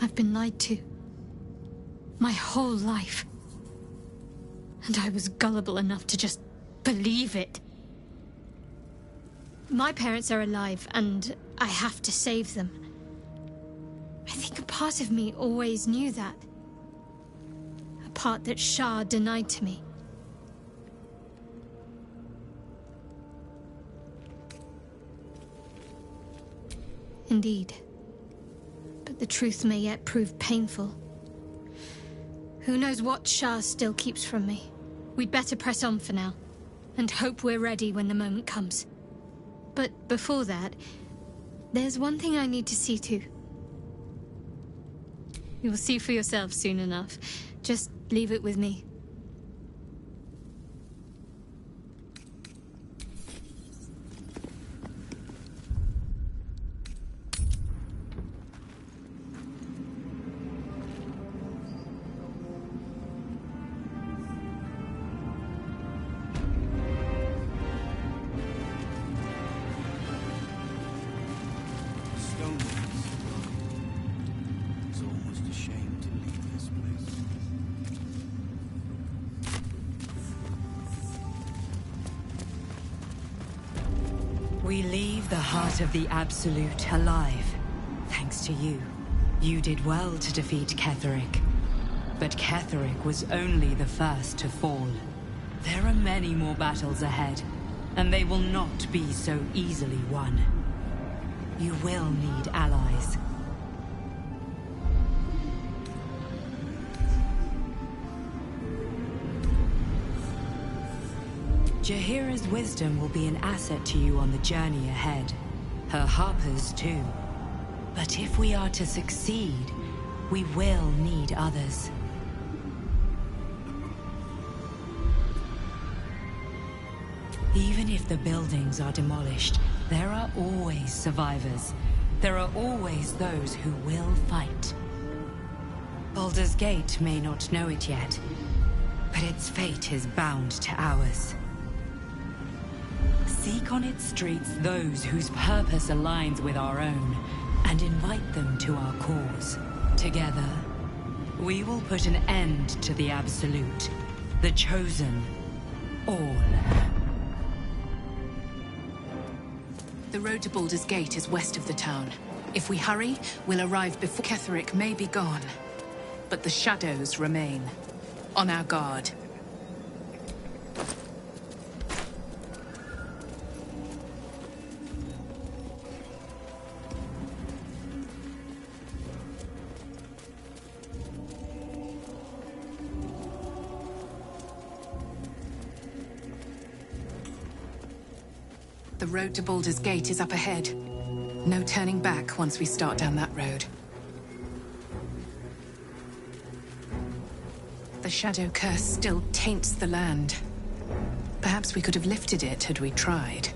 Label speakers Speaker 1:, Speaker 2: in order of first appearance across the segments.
Speaker 1: I've been lied to. My whole life. And I was gullible enough to just believe it. My parents are alive, and I have to save them. I think a part of me always knew that. A part that Shah denied to me. Indeed. But the truth may yet prove painful. Who knows what Shah still keeps from me? We'd better press on for now, and hope we're ready when the moment comes. But before that, there's one thing I need to see to. You'll see for yourself soon enough. Just leave it with me.
Speaker 2: We leave the heart of the Absolute alive. Thanks to you. You did well to defeat Ketheric. But Ketheric was only the first to fall. There are many more battles ahead, and they will not be so easily won. You will need allies. Jaheira's wisdom will be an asset to you on the journey ahead. Her harpers too. But if we are to succeed, we will need others. Even if the buildings are demolished, there are always survivors. There are always those who will fight. Baldur's Gate may not know it yet, but its fate is bound to ours. Seek on its streets those whose purpose aligns with our own, and invite them to our cause. Together, we will put an end to the Absolute, the Chosen, all.
Speaker 3: The road to Baldur's Gate is west of the town. If we hurry, we'll arrive before Ketheric may be gone. But the shadows remain. On our guard. The road to Baldur's Gate is up ahead. No turning back once we start down that road. The Shadow Curse still taints the land. Perhaps we could have lifted it had we tried.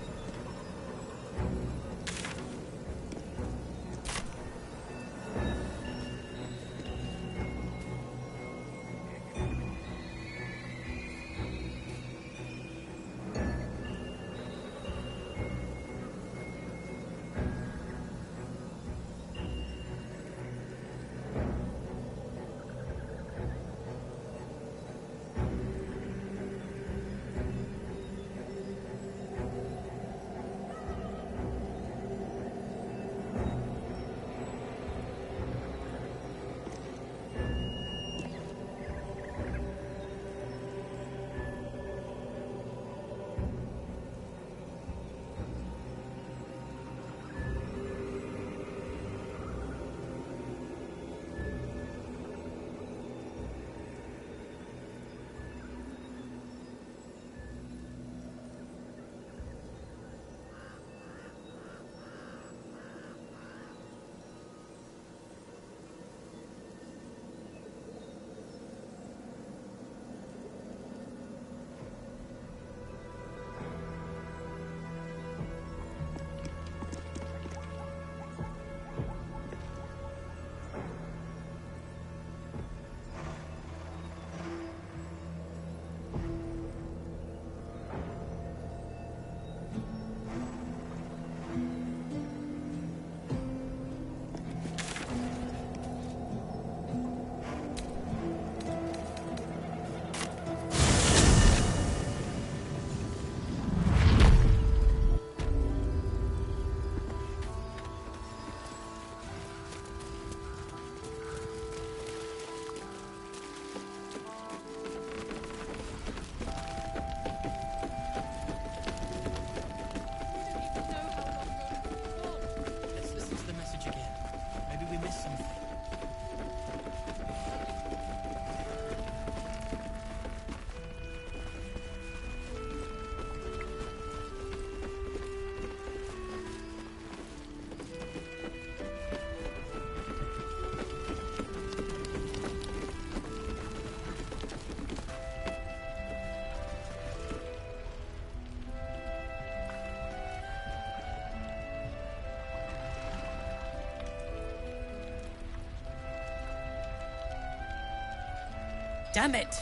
Speaker 4: Damn it!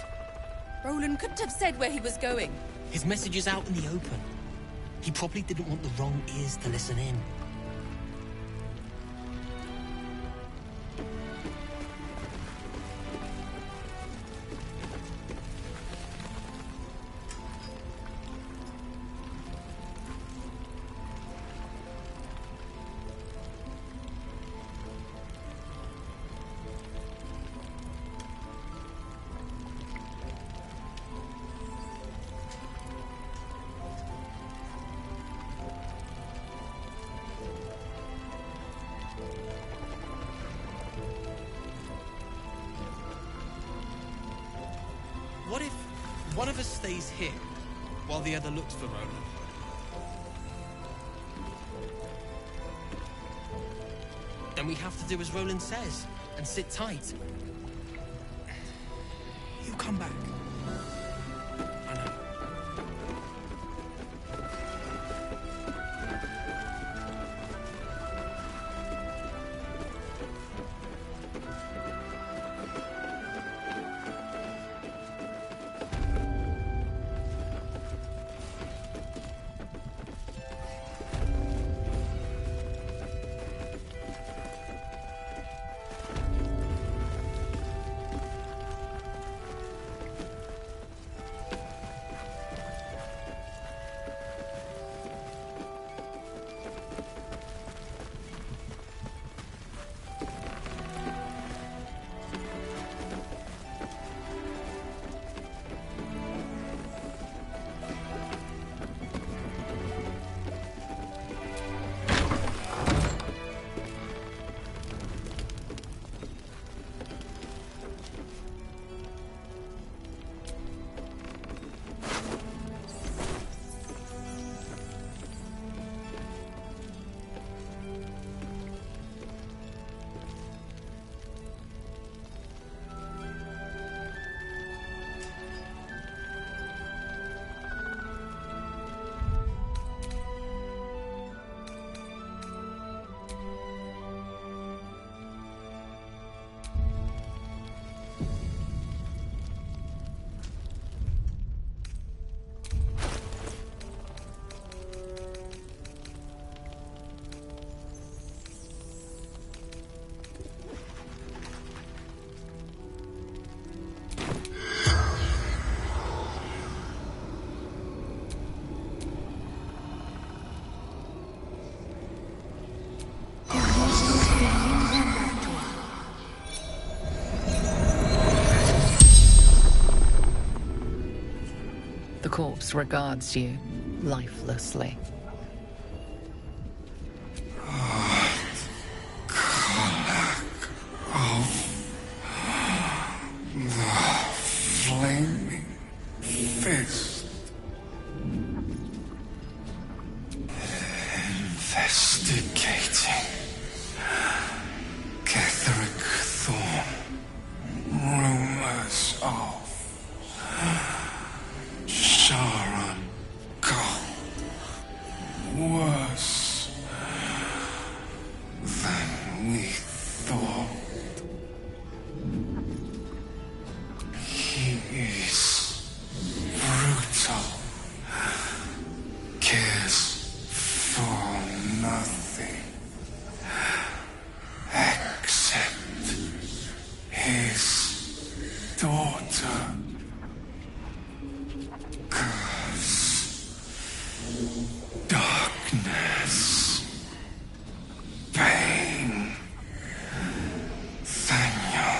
Speaker 4: Roland couldn't have said where he was going.
Speaker 5: His message is out in the open. He probably didn't want the wrong ears to listen in.
Speaker 6: What if one of us stays here while the other looks for Roland?
Speaker 5: Then we have to do as Roland says and sit tight.
Speaker 6: He'll come back. I know.
Speaker 3: The corpse regards you lifelessly.
Speaker 7: Flaming fist. Investigating. Ketheric Thorn. Rumors of Sharon Gold. Worse than we thought. He is brutal, cares for nothing except his daughter. Curse, darkness, pain. Daniel.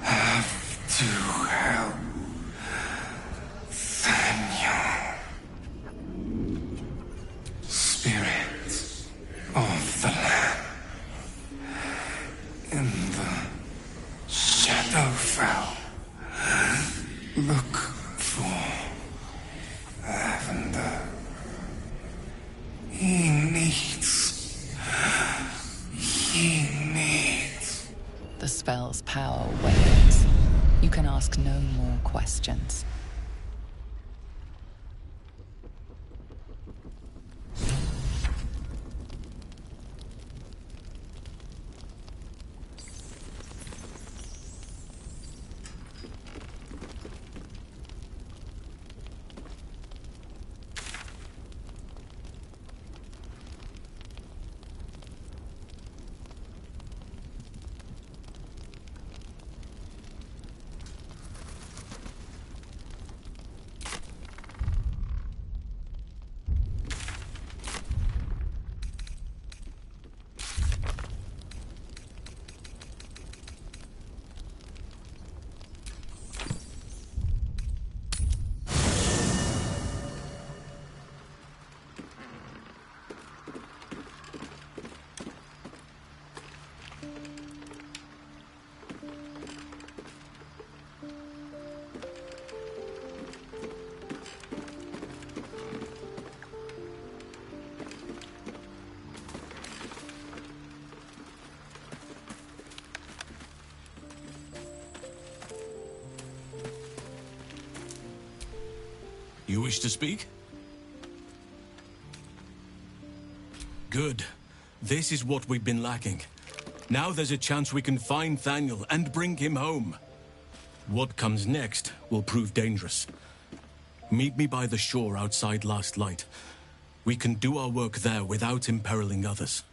Speaker 7: Have to help Daniel. Spirit of the land. In the Shadowfell. Look for Lavender. He needs.
Speaker 3: The spell's power wanes. You can ask no more questions.
Speaker 8: You wish to speak? Good. This is what we've been lacking. Now there's a chance we can find Thaniel and bring him home. What comes next will prove dangerous. Meet me by the shore outside Last Light. We can do our work there without imperiling others.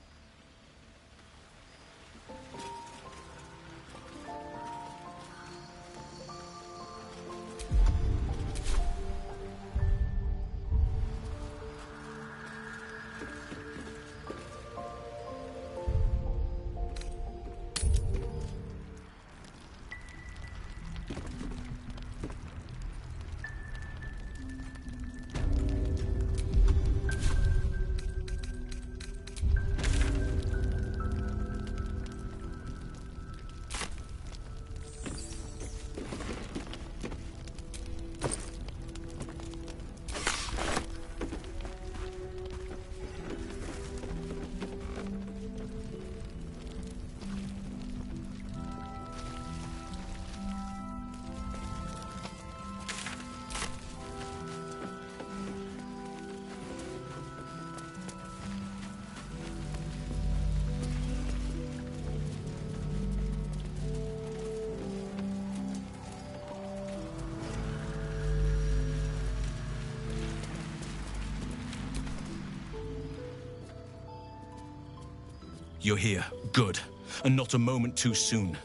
Speaker 8: You're here. Good. And not a moment too soon.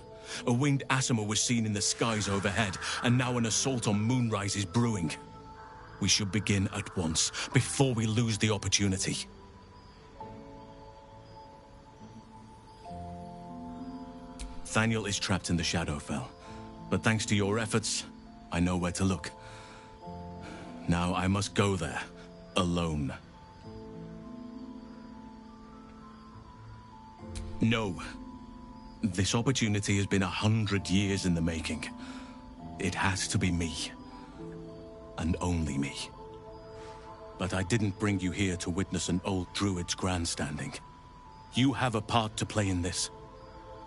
Speaker 8: A winged Asimo was seen in the skies overhead, and now an assault on Moonrise is brewing. We should begin at once, before we lose the opportunity. Thaniel is trapped in the Shadowfell, but thanks to your efforts, I know where to look. Now I must go there, alone. No. This opportunity has been 100 years in the making. It has to be me. And only me. But I didn't bring you here to witness an old druid's grandstanding. You have a part to play in this,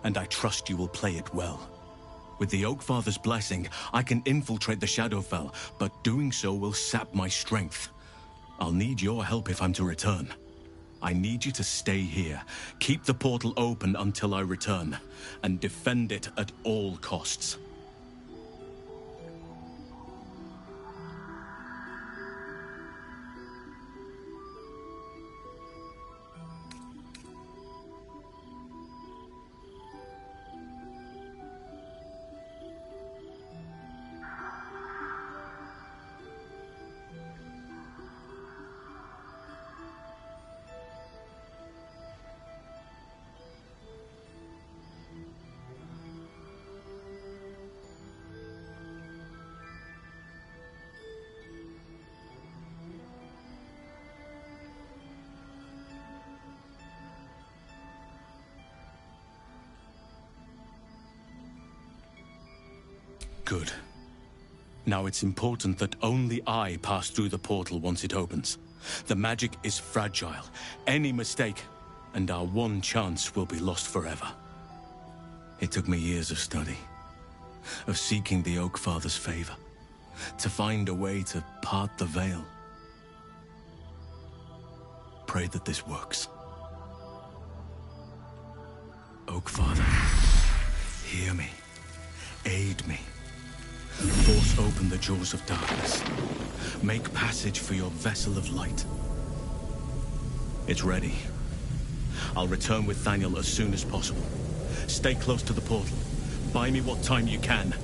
Speaker 8: and I trust you will play it well. With the Oakfather's blessing, I can infiltrate the Shadowfell, but doing so will sap my strength. I'll need your help if I'm to return. I need you to stay here, keep the portal open until I return, and defend it at all costs. Good. Now it's important that only I pass through the portal once it opens. The magic is fragile. Any mistake, and our one chance will be lost forever. It took me years of study, of seeking the Oakfather's favor, to find a way to part the veil. Pray that this works. Oakfather, hear me. Aid me. Force open the jaws of darkness. Make passage for your vessel of light. It's ready. I'll return with Thaniel as soon as possible. Stay close to the portal. Buy me what time you can.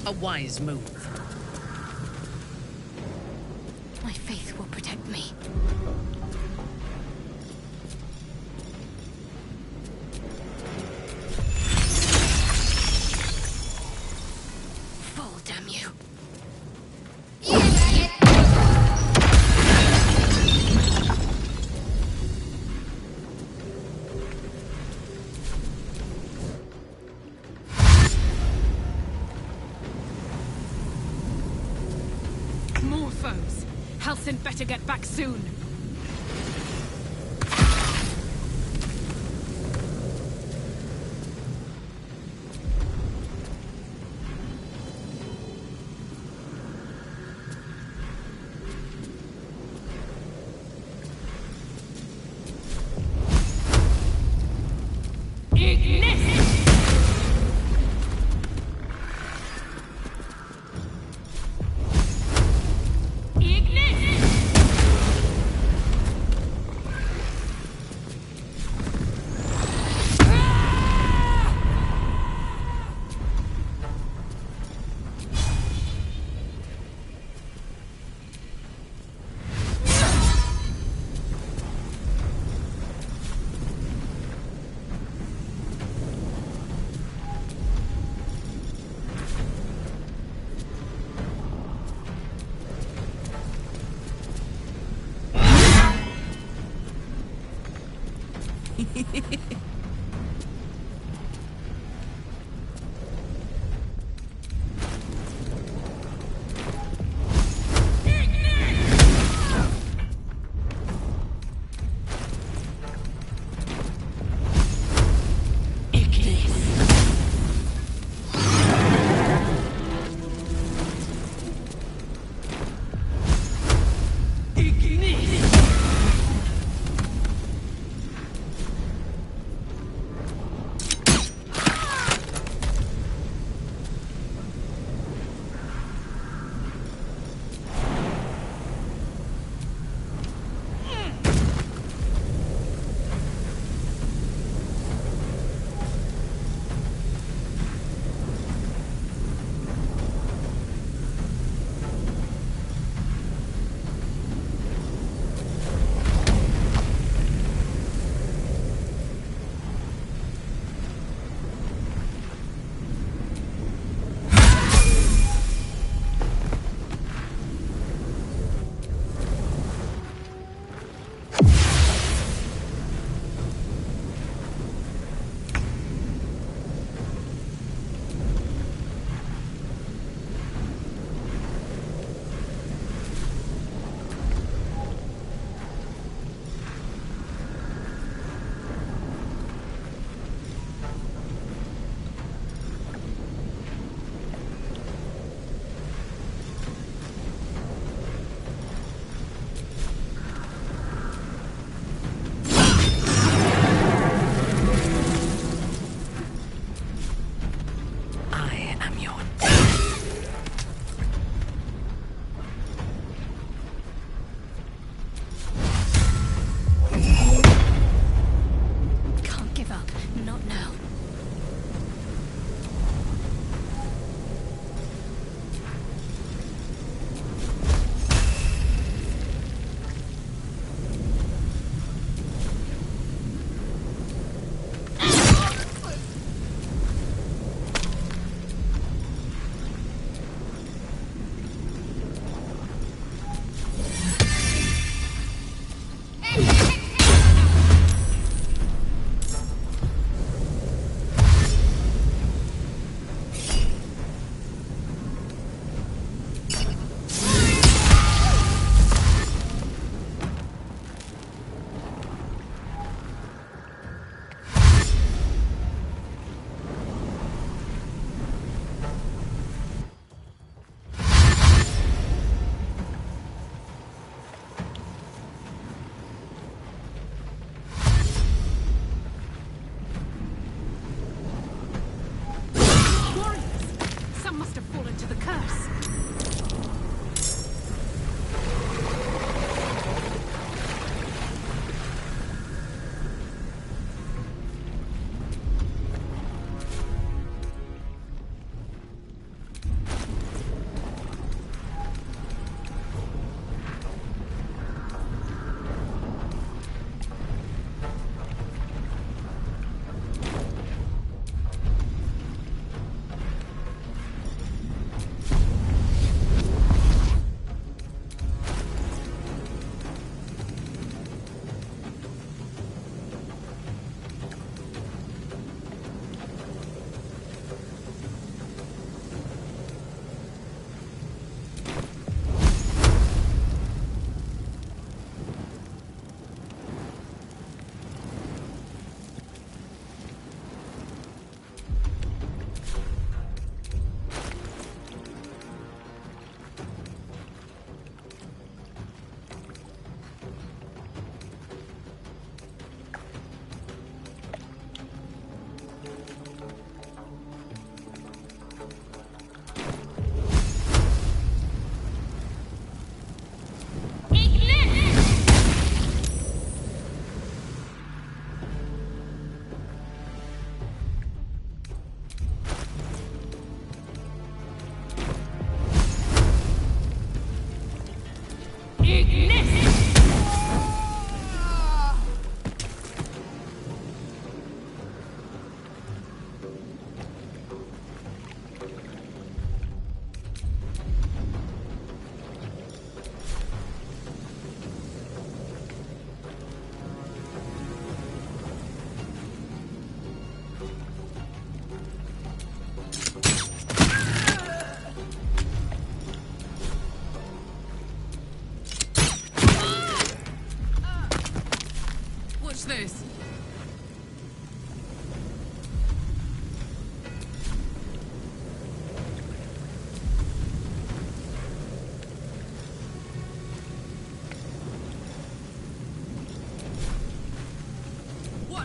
Speaker 3: A wise move.
Speaker 1: My faith will protect me. Fall, damn you.
Speaker 3: More foes. Halsin better get back soon.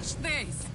Speaker 3: crush this!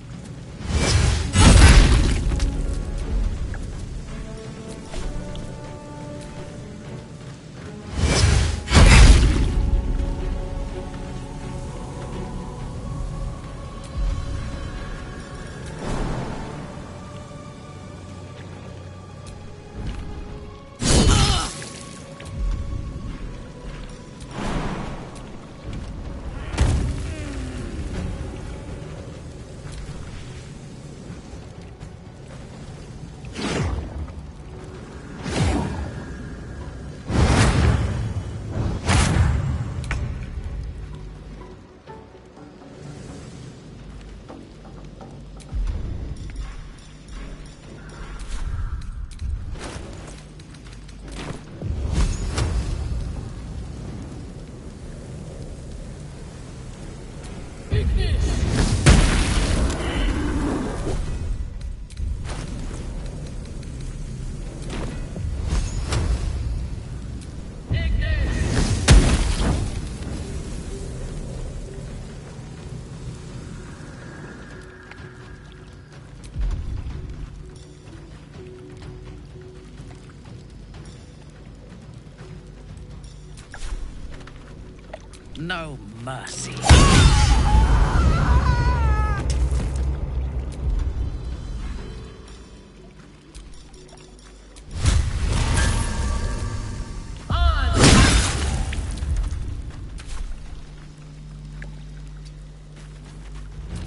Speaker 5: No mercy.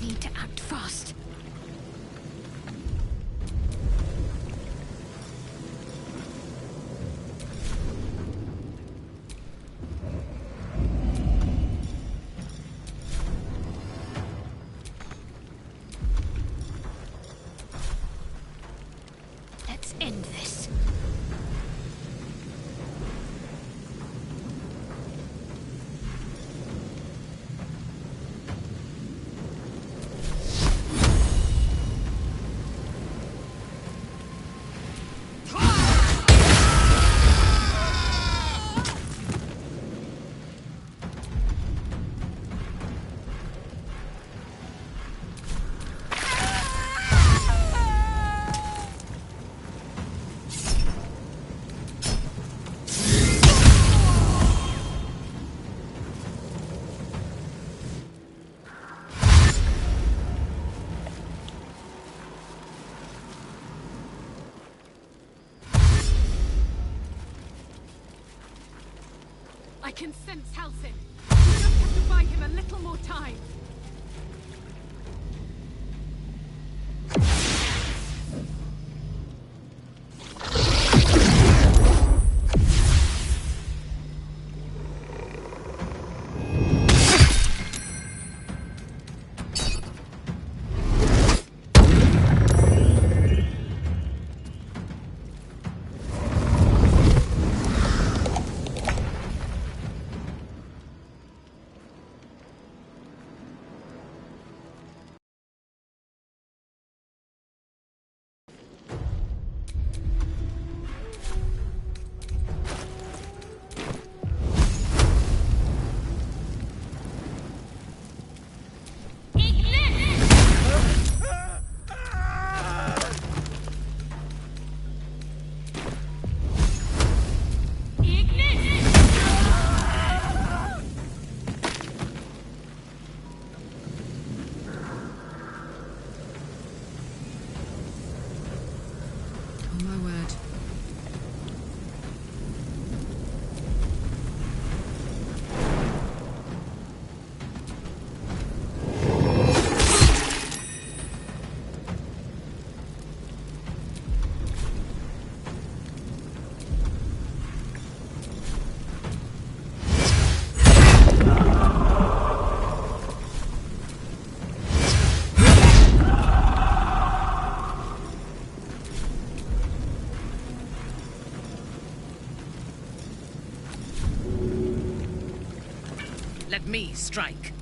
Speaker 1: Need to act fast. Let's end this.
Speaker 3: I can sense Halsin. We just have to buy him a little more time. Oh my word.
Speaker 5: Let me strike.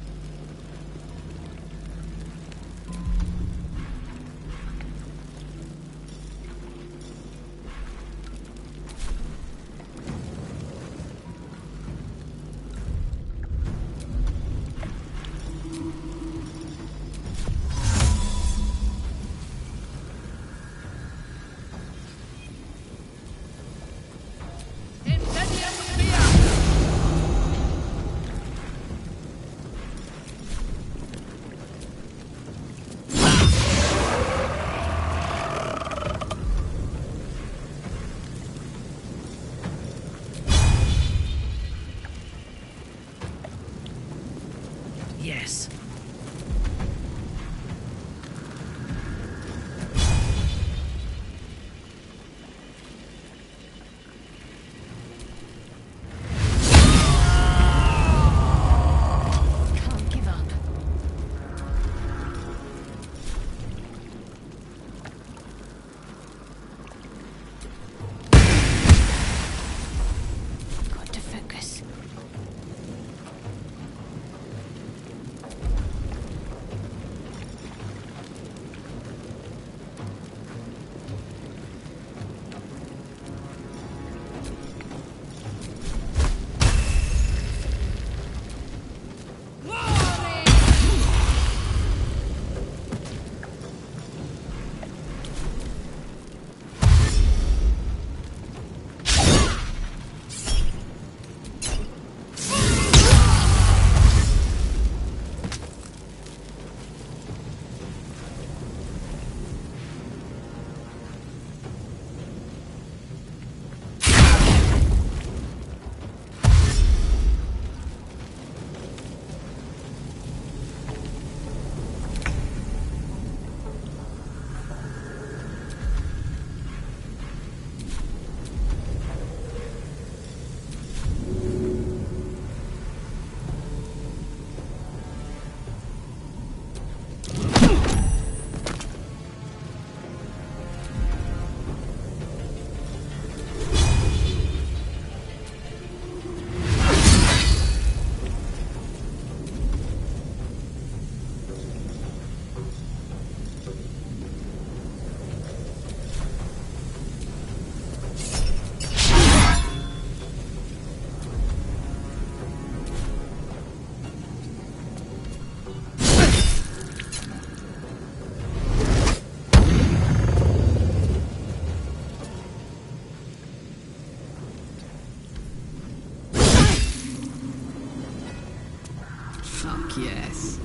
Speaker 3: Fuck yes.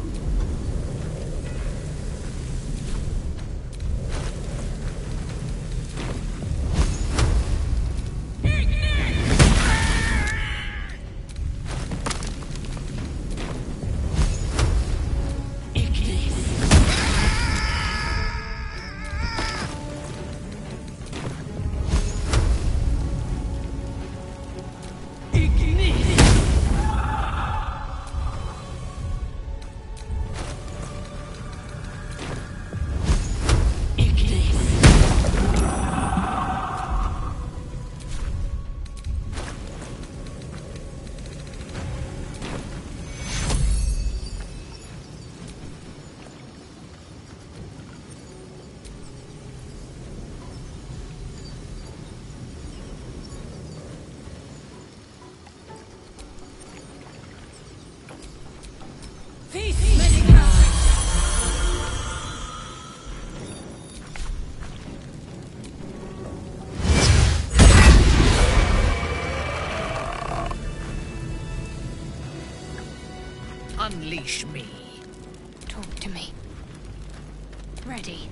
Speaker 3: Unleash me.
Speaker 1: Talk to me. Ready.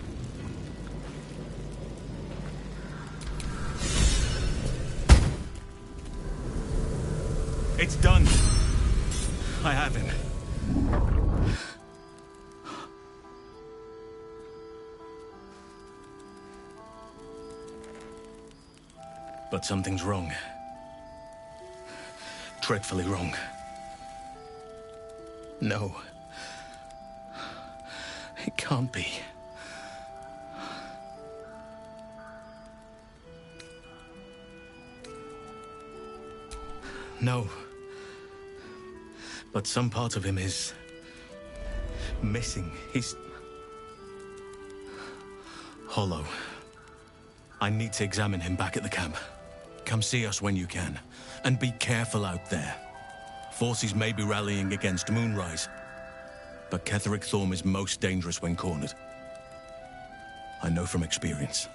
Speaker 8: It's done. I have him. But something's wrong. Dreadfully wrong. No. It can't be. No. But some part of him is missing. He's hollow. I need to examine him back at the camp. Come see us when you can. And be careful out there. Forces may be rallying against Moonrise, but Ketheric Thorm is most dangerous when cornered. I know from experience.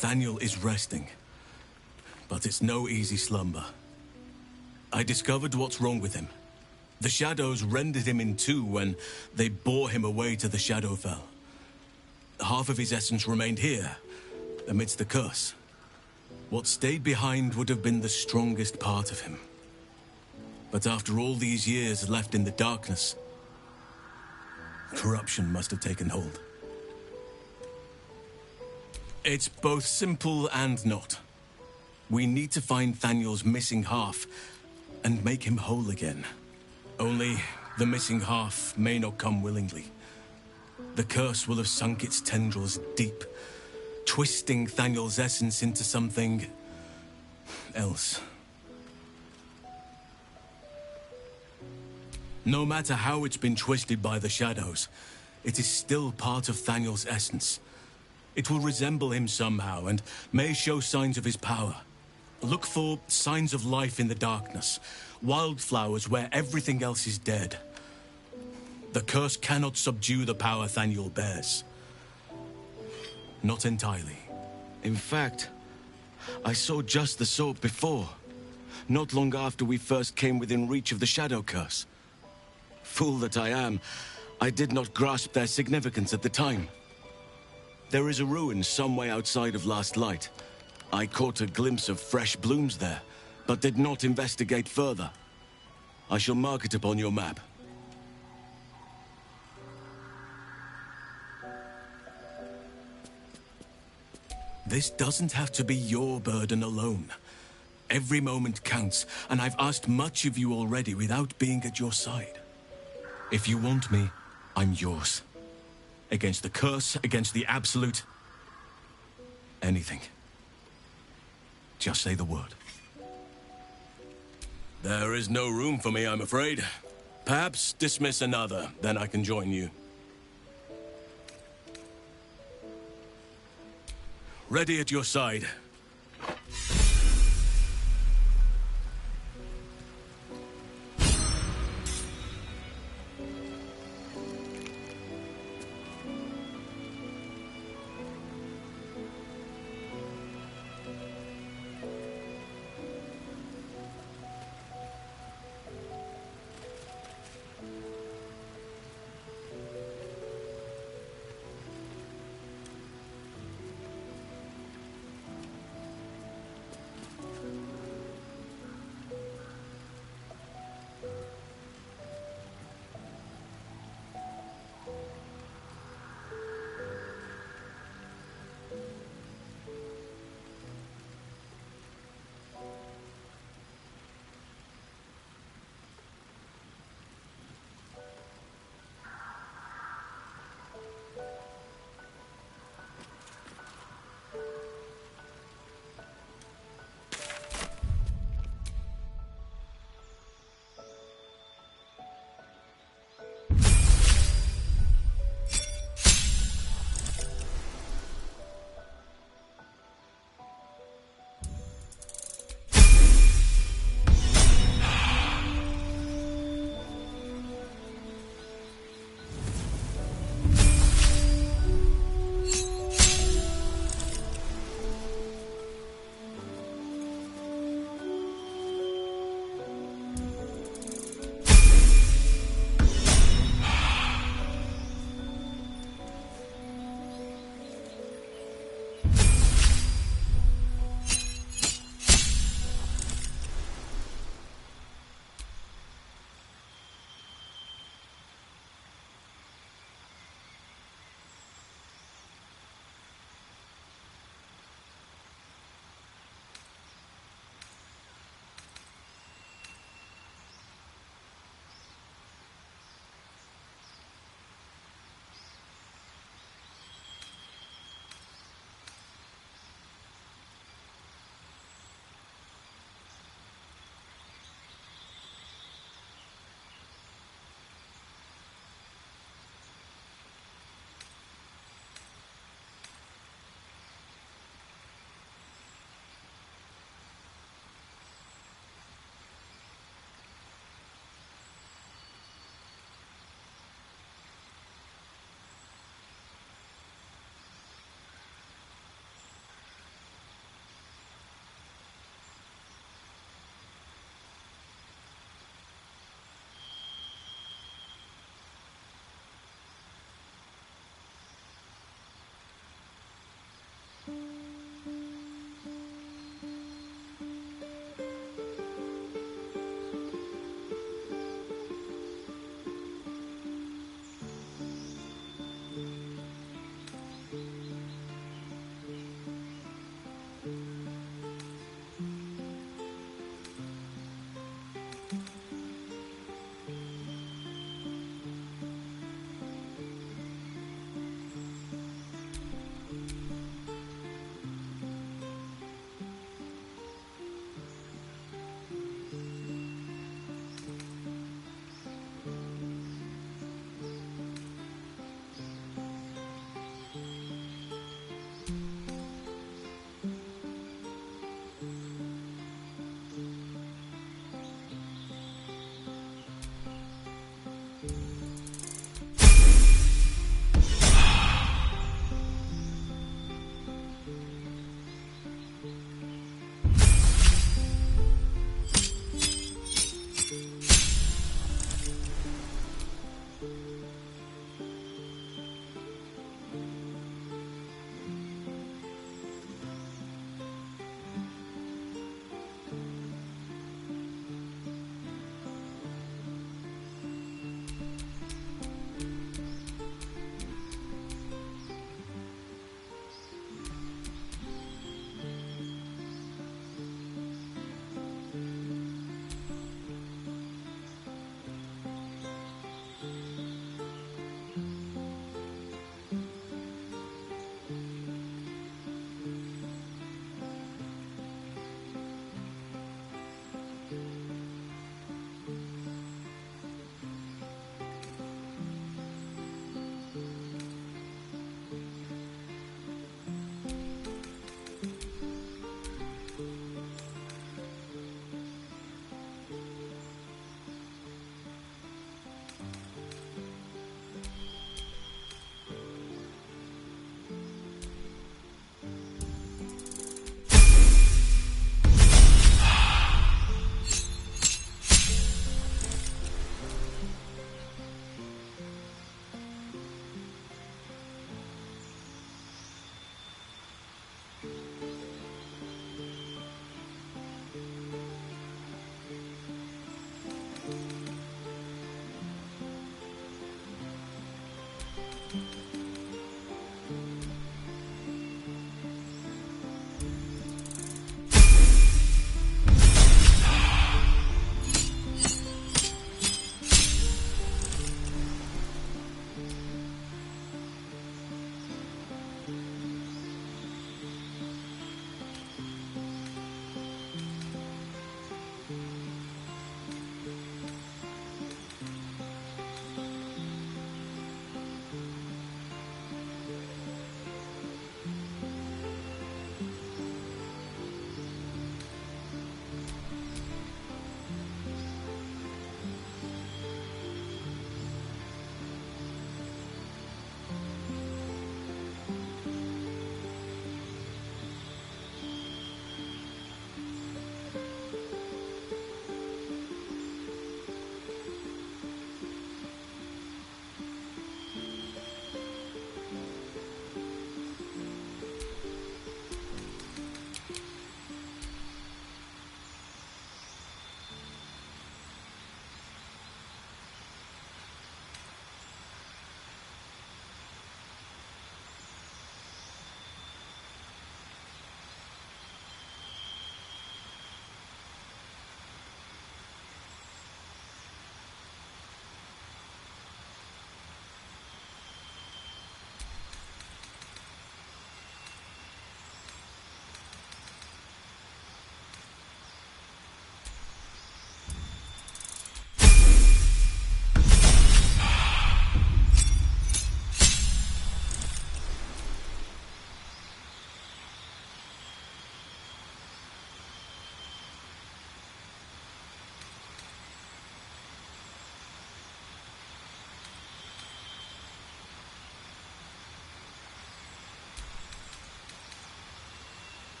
Speaker 8: Thaniel is resting, but it's no easy slumber. I discovered what's wrong with him. The shadows rendered him in two when they bore him away to the Shadowfell. Half of his essence remained here, amidst the curse. What stayed behind would have been the strongest part of him. But after all these years left in the darkness, corruption must have taken hold. It's both simple and not. We need to find Thaniel's missing half and make him whole again. Only the missing half may not come willingly. The curse will have sunk its tendrils deep, twisting Thaniel's essence into something else. No matter how it's been twisted by the shadows, it is still part of Thaniel's essence. It will resemble him somehow and may show signs of his power. Look for signs of life in the darkness, wildflowers where everything else is dead. The curse cannot subdue the power Thaniel bears. Not entirely.
Speaker 9: In fact, I saw just the sort before, not long after we first came within reach of the Shadow Curse. Fool that I am, I did not grasp their significance at the time. There is a ruin some way outside of Last Light. I caught a glimpse of fresh blooms there, but did not investigate further. I shall mark it upon your map.
Speaker 8: This doesn't have to be your burden alone. Every moment counts, and I've asked much of you already without being at your side. If you want me, I'm yours. Against the curse, against the absolute, Anything. Just say the word. There is no room for me, I'm afraid. Perhaps dismiss another, then I can join you. Ready at your side.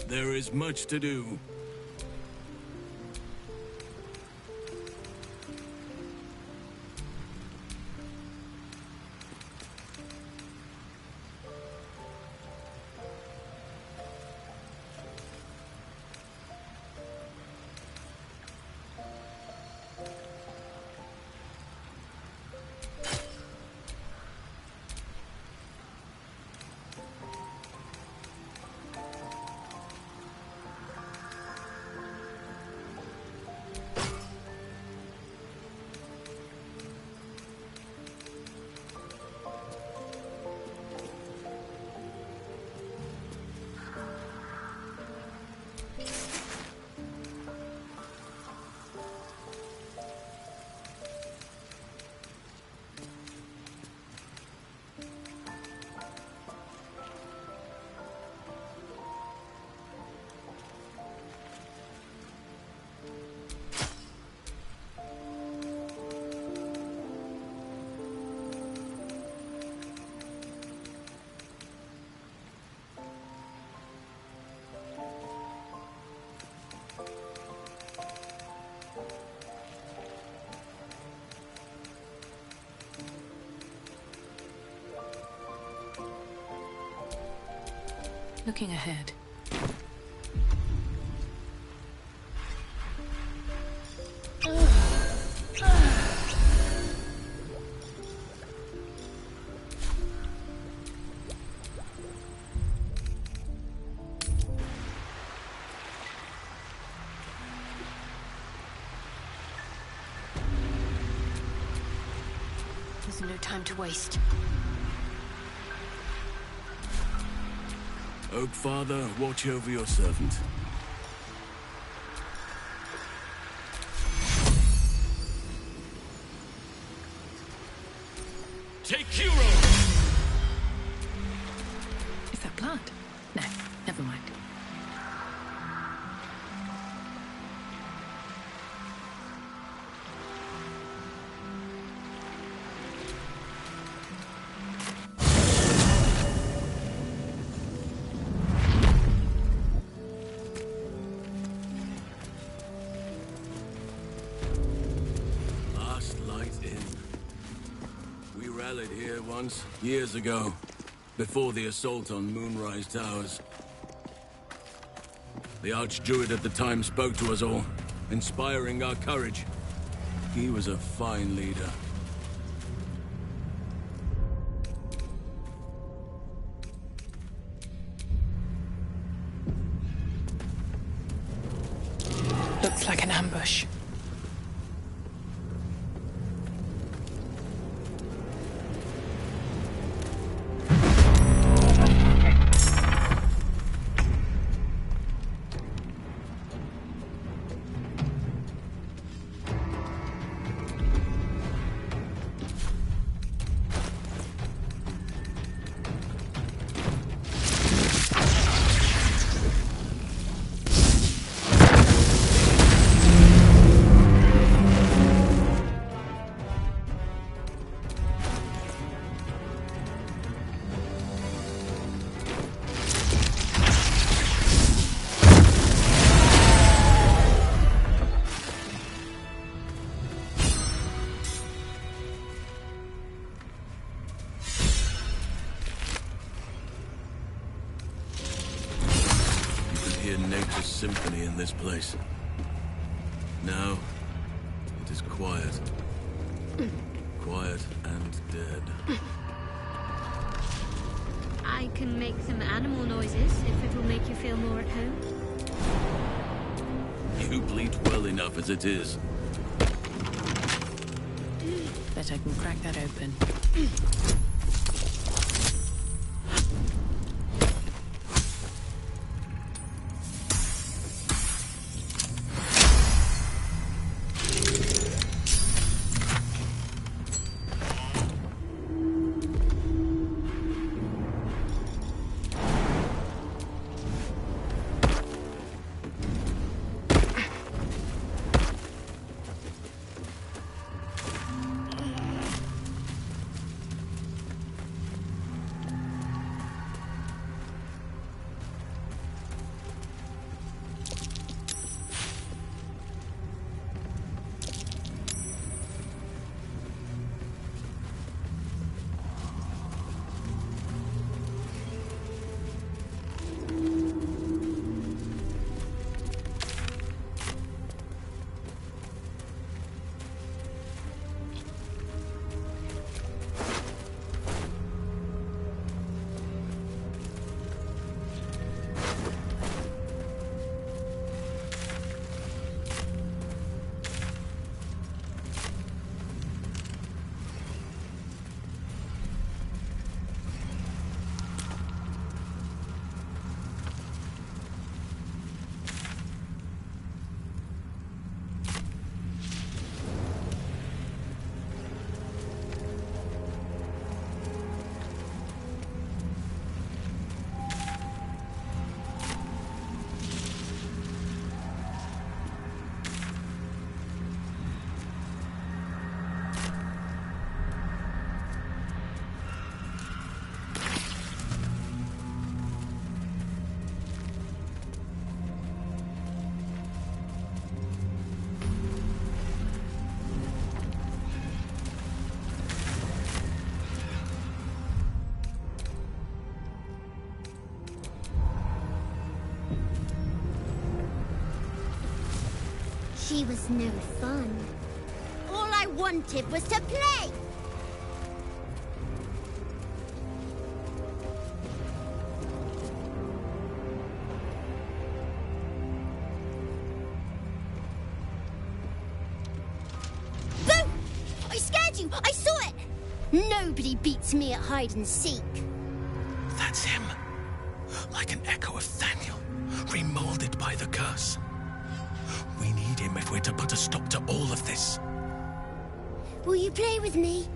Speaker 9: There is much to do.
Speaker 3: Looking ahead.
Speaker 1: There's no time to waste.
Speaker 9: Oak Father, watch over your servant. Take hero!
Speaker 3: Is that blood? No, never mind.
Speaker 9: Here once, years ago, before the assault on Moonrise Towers. The Archdruid at the time spoke to us all, inspiring our courage. He was a fine leader.
Speaker 3: Looks like an ambush.
Speaker 9: Nature's symphony in this place. Now, it is quiet. Quiet and dead.
Speaker 1: I can make some animal noises if it will make you feel more at home.
Speaker 9: You bleed well enough as it is.
Speaker 3: Bet I can crack that open.
Speaker 10: She was no fun. All I wanted was to play! Boo! I scared you! I saw it! Nobody beats me at hide and seek.
Speaker 8: That's him. Like an echo of Thaniel, remolded by the curse. We need him if we're to put a stop to all of this.
Speaker 10: Will you play with me?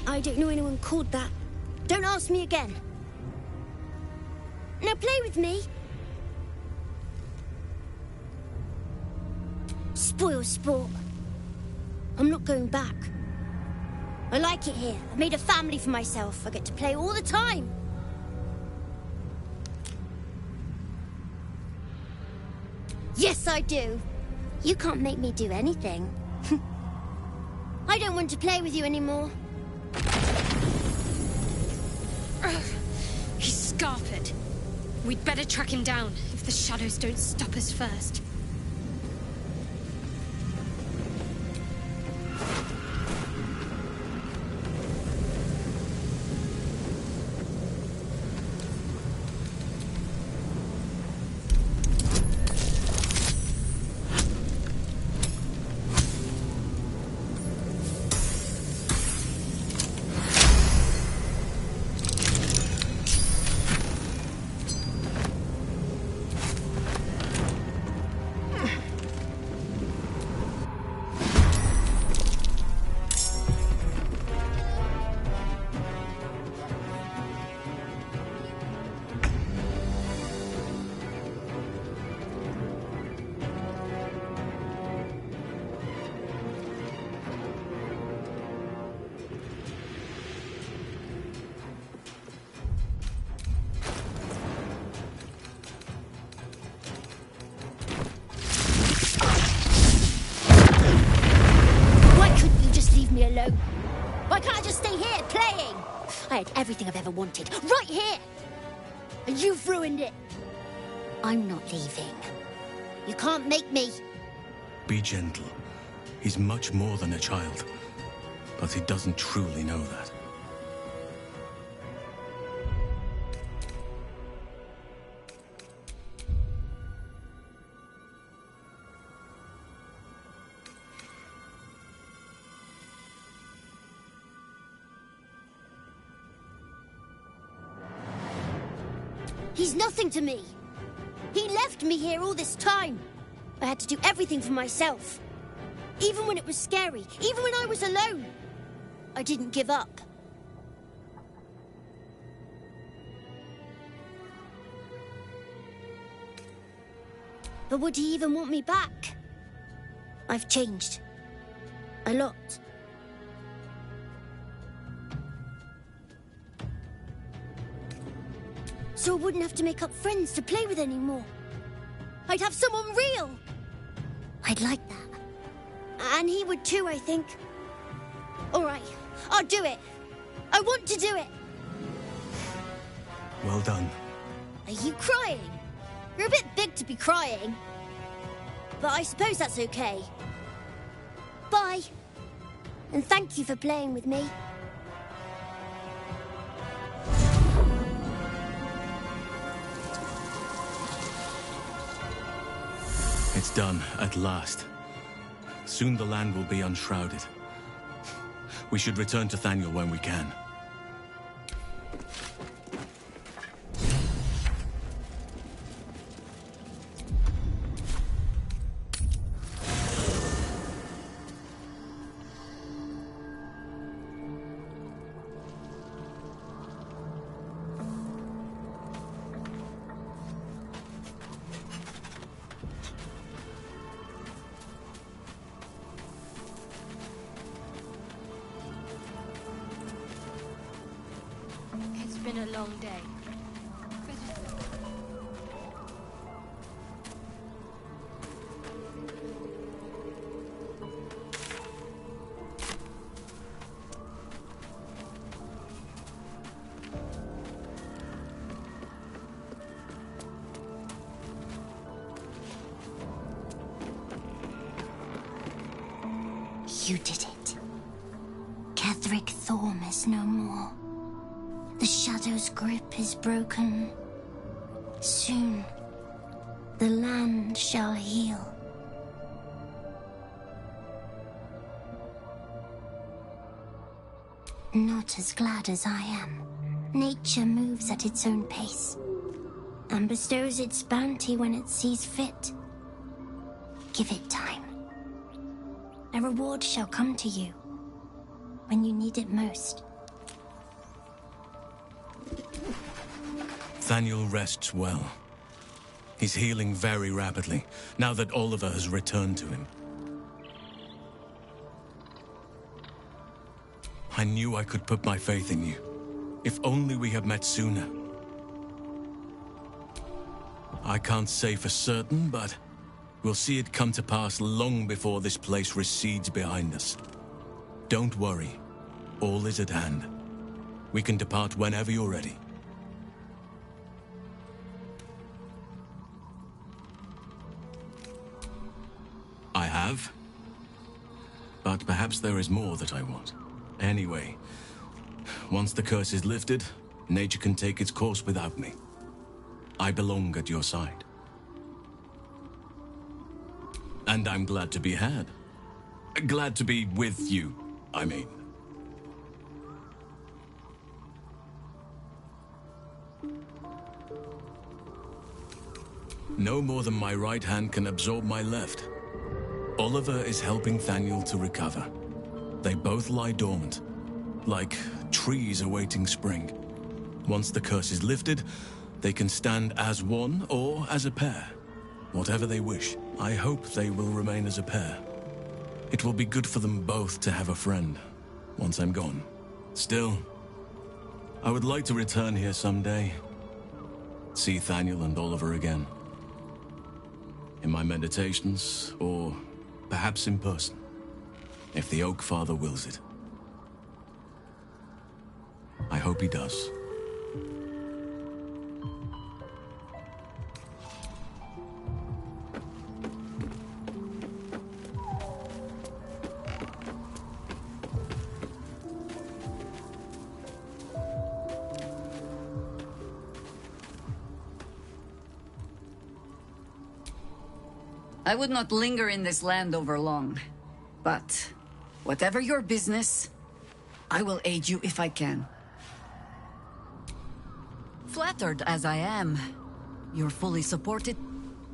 Speaker 10: I don't know anyone called that. Don't ask me again. Now play with me. Spoil sport. I'm not going back. I like it here. I made a family for myself. I get to play all the time. Yes, I do. You can't make me do anything. I don't want to play with you anymore.
Speaker 1: He's scarpered. We'd better track him down if the shadows don't stop us first.
Speaker 10: Alone. Why can't I just stay here, playing? I had everything I've ever wanted, right here! And you've ruined it. I'm not leaving. You can't make me.
Speaker 8: Be gentle. He's much more than a child. But he doesn't truly know that.
Speaker 10: He's nothing to me. He left me here all this time. I had to do everything for myself. Even when it was scary, even when I was alone. I didn't give up. But would he even want me back? I've changed. A lot. So I wouldn't have to make up friends to play with anymore. I'd have someone real. I'd like that. And he would too, I think. All right, I'll do it. I want to do it.
Speaker 8: Well done.
Speaker 10: Are you crying? You're a bit big to be crying. But I suppose that's okay. Bye. And thank you for playing with me.
Speaker 8: It's done, at last. Soon the land will be unshrouded. We should return to Thaniel when we can.
Speaker 1: It's been a long day.
Speaker 10: You did it. Ketheric Thorm is no more. The Shadow's grip is broken. Soon, the land shall heal. Not as glad as I am. Nature moves at its own pace, and bestows its bounty when it sees fit. Give it time. A reward shall come to you when you need it most.
Speaker 8: Thaniel rests well. He's healing very rapidly, now that Oliver has returned to him. I knew I could put my faith in you. If only we had met sooner. I can't say for certain, but we'll see it come to pass long before this place recedes behind us. Don't worry. All is at hand. We can depart whenever you're ready. I have. But perhaps there is more that I want. Anyway, once the curse is lifted, nature can take its course without me. I belong at your side. And I'm glad to be had. Glad to be with you, I mean. No more than my right hand can absorb my left. Oliver is helping Thaniel to recover. They both lie dormant, like trees awaiting spring. Once the curse is lifted, they can stand as one or as a pair. Whatever they wish. I hope they will remain as a pair. It will be good for them both to have a friend, once I'm gone. Still, I would like to return here someday. See Thaniel and Oliver again. In my meditations, or perhaps in person, if the Oak Father wills it. I hope he does.
Speaker 2: I would not linger in this land over long, but whatever your business, I will aid you if I can. Flattered as I am, you're fully supported,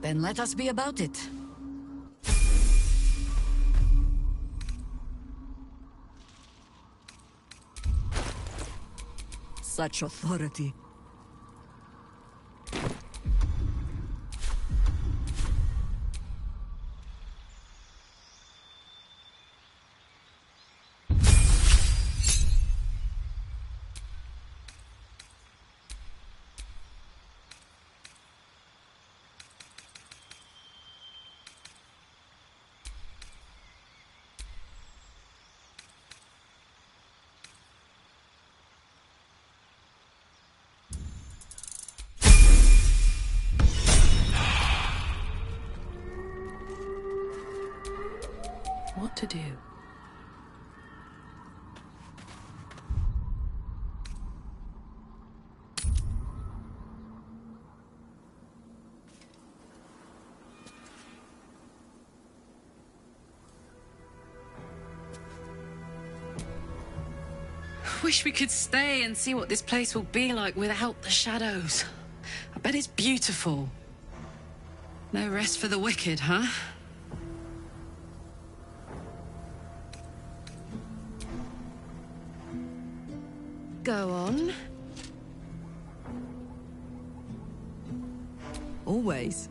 Speaker 2: then let us be about it. Such authority.
Speaker 3: What to do? Wish we could stay and see what this place will be like without the shadows. I bet it's beautiful. No rest for the wicked, huh? Go on.
Speaker 2: Always.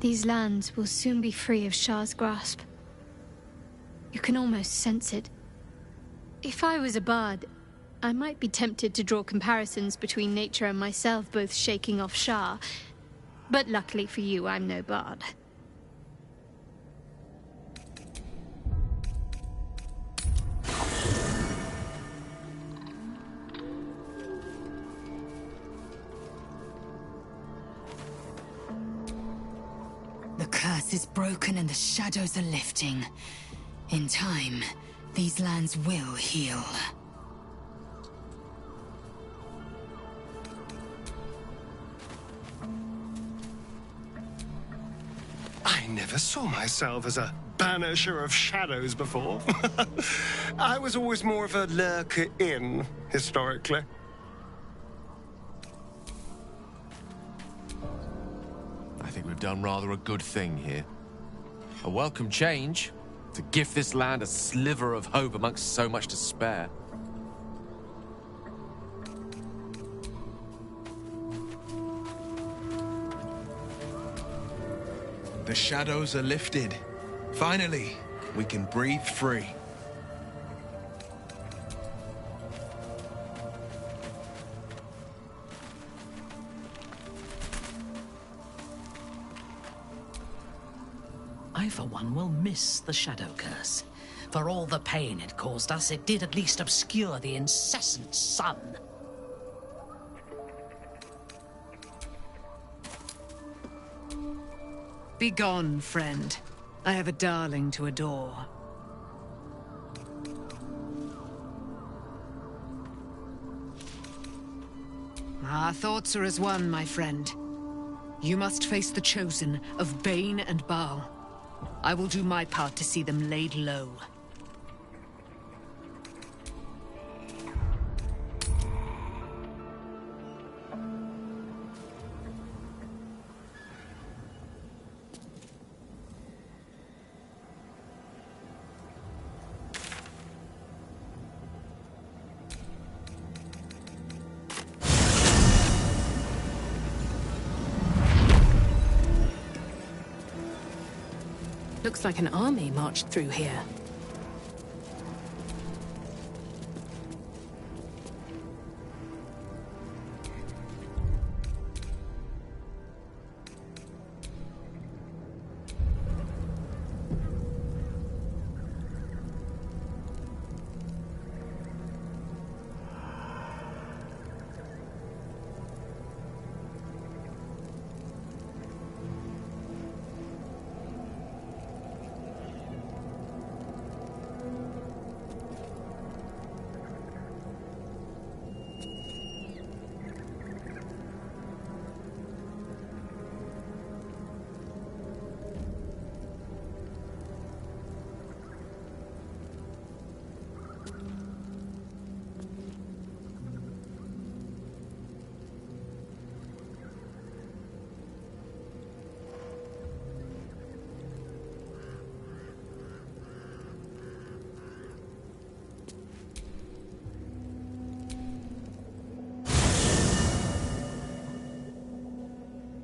Speaker 1: These lands will soon be free of Shah's grasp. You can almost sense it. If I was a bard, I might be tempted to draw comparisons between nature and myself both shaking off Shah. But luckily for you, I'm no bard.
Speaker 2: The curse is broken and the shadows are lifting. In time, these lands will heal.
Speaker 11: I never saw myself as a banisher of shadows before. I was always more of a lurker-in, historically.
Speaker 12: I think we've done rather a good thing here. A welcome change to gift this land a sliver of hope amongst so much despair.
Speaker 6: The shadows are lifted. Finally, we can breathe free.
Speaker 13: I, for one, will miss the Shadow Curse. For all the pain it caused us, it did at least obscure the incessant sun.
Speaker 3: Begone, friend. I have a darling to adore. Our thoughts are as one, my friend. You must face the Chosen of Bane and Baal. I will do my part to see them laid low. Looks like an army marched through here.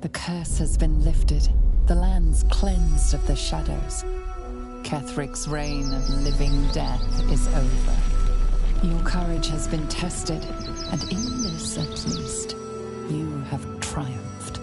Speaker 14: The curse has been lifted, the lands cleansed of the shadows. Kethric's reign of living death is over. Your courage has been tested, and in this at least, you have triumphed.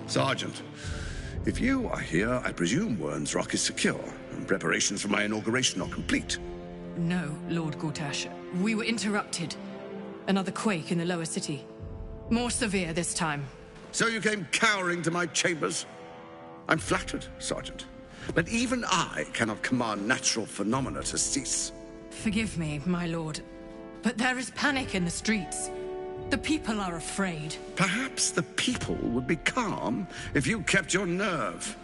Speaker 15: Sergeant, if you are here, I presume Wern's Rock is secure, and preparations for my inauguration are complete.
Speaker 16: No, Lord Gortash. We were interrupted. Another quake in the lower city. More severe this time.
Speaker 15: So you came cowering to my chambers? I'm flattered, Sergeant. But even I cannot command natural phenomena to cease.
Speaker 16: Forgive me, my lord, but there is panic in the streets. The people are afraid.
Speaker 15: Perhaps the people would be calm if you kept your nerve.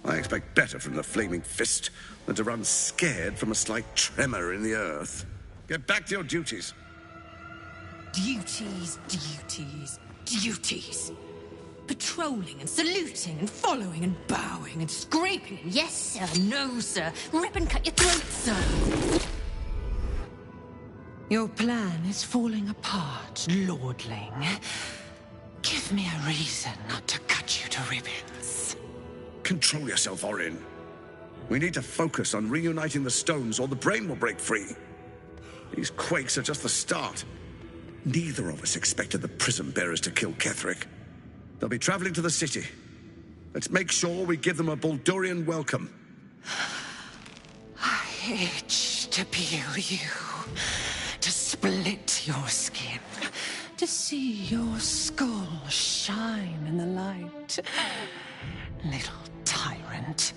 Speaker 15: I expect better from the Flaming Fist than to run scared from a slight tremor in the earth. Get back to your duties.
Speaker 16: Duties, duties, duties. Patrolling and saluting and following and bowing and scraping. Yes, sir. No, sir. Rip and cut your throat, sir.
Speaker 13: Your plan is falling apart, lordling. Give me a reason not to cut you to ribbons.
Speaker 15: Control yourself, Orin. We need to focus on reuniting the stones or the brain will break free. These quakes are just the start. Neither of us expected the prism bearers to kill Ketheric. They'll be traveling to the city. Let's make sure we give them a Baldurian welcome.
Speaker 13: I itch to peel you, to split your skin, to see your skull shine in the light. Little tyrant.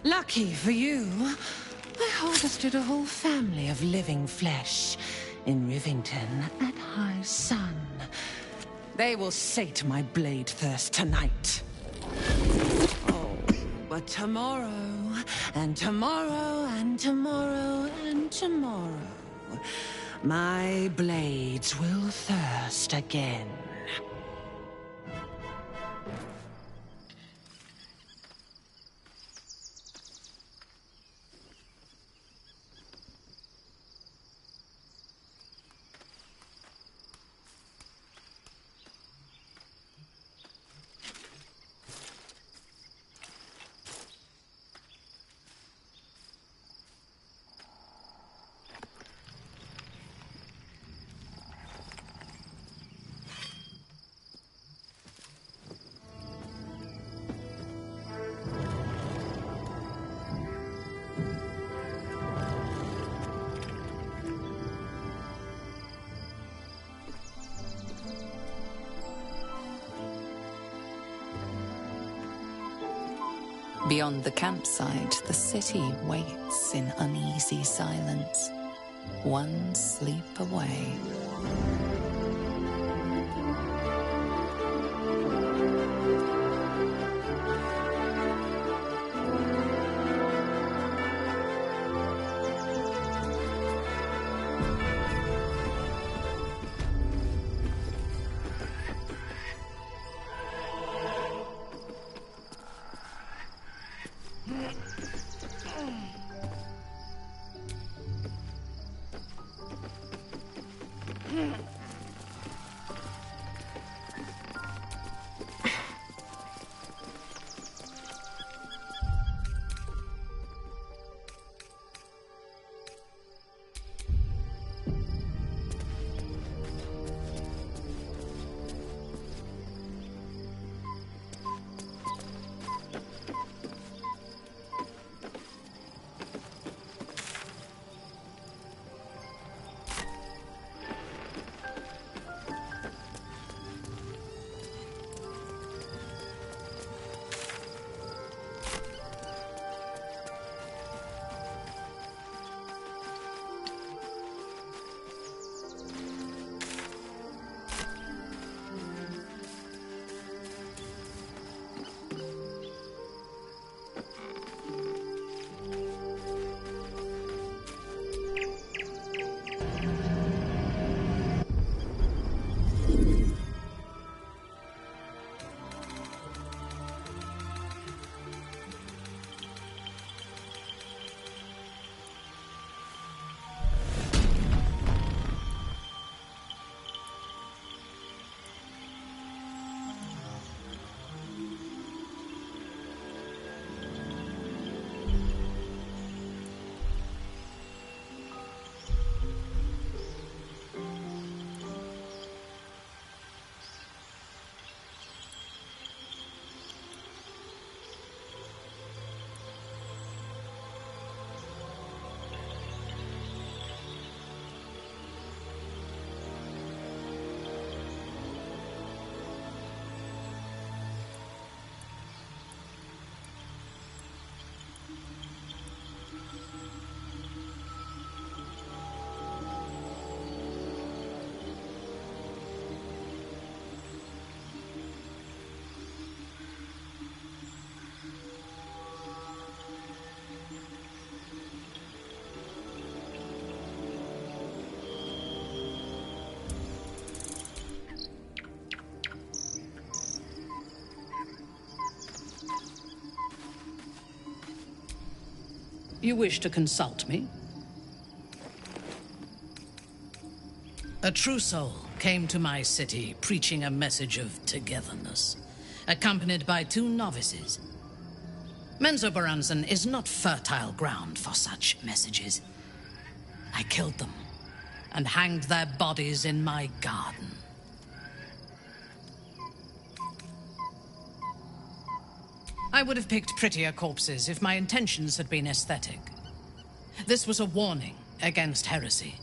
Speaker 13: Lucky for you, I harvested a whole family of living flesh in Rivington at high sun. They will sate my blade thirst tonight. Oh, but tomorrow, and tomorrow, and tomorrow, and tomorrow, my blades will thirst again.
Speaker 14: Beyond the campsite, the city waits in uneasy silence, one sleep away.
Speaker 17: You wish to consult me? A true soul came to my city preaching a message of togetherness, accompanied by 2 novices. Menzoberranzan is not fertile ground for such messages. I killed them and hanged their bodies in my garden. I would have picked prettier corpses if my intentions had been aesthetic. This was a warning against heresy.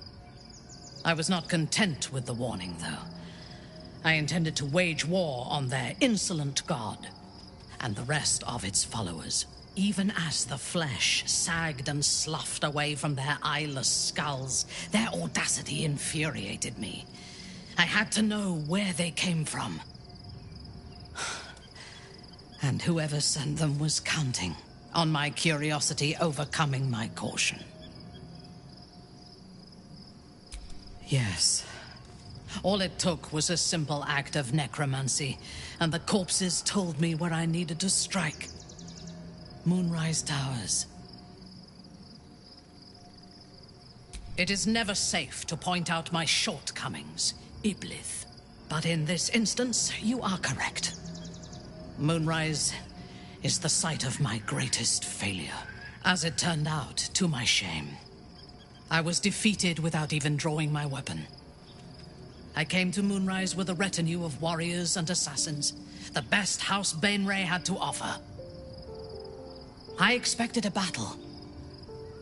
Speaker 17: I was not content with the warning, though. I intended to wage war on their insolent god and the rest of its followers. Even as the flesh sagged and sloughed away from their eyeless skulls, their audacity infuriated me. I had to know where they came from. And whoever sent them was counting on my curiosity overcoming my caution. Yes. All it took was a simple act of necromancy, and the corpses told me where I needed to strike. Moonrise Towers. It is never safe to point out my shortcomings, Iblith. But in this instance, you are correct. Moonrise is the site of my greatest failure. As it turned out, to my shame, I was defeated without even drawing my weapon. I came to Moonrise with a retinue of warriors and assassins, the best House Bainray had to offer. I expected a battle,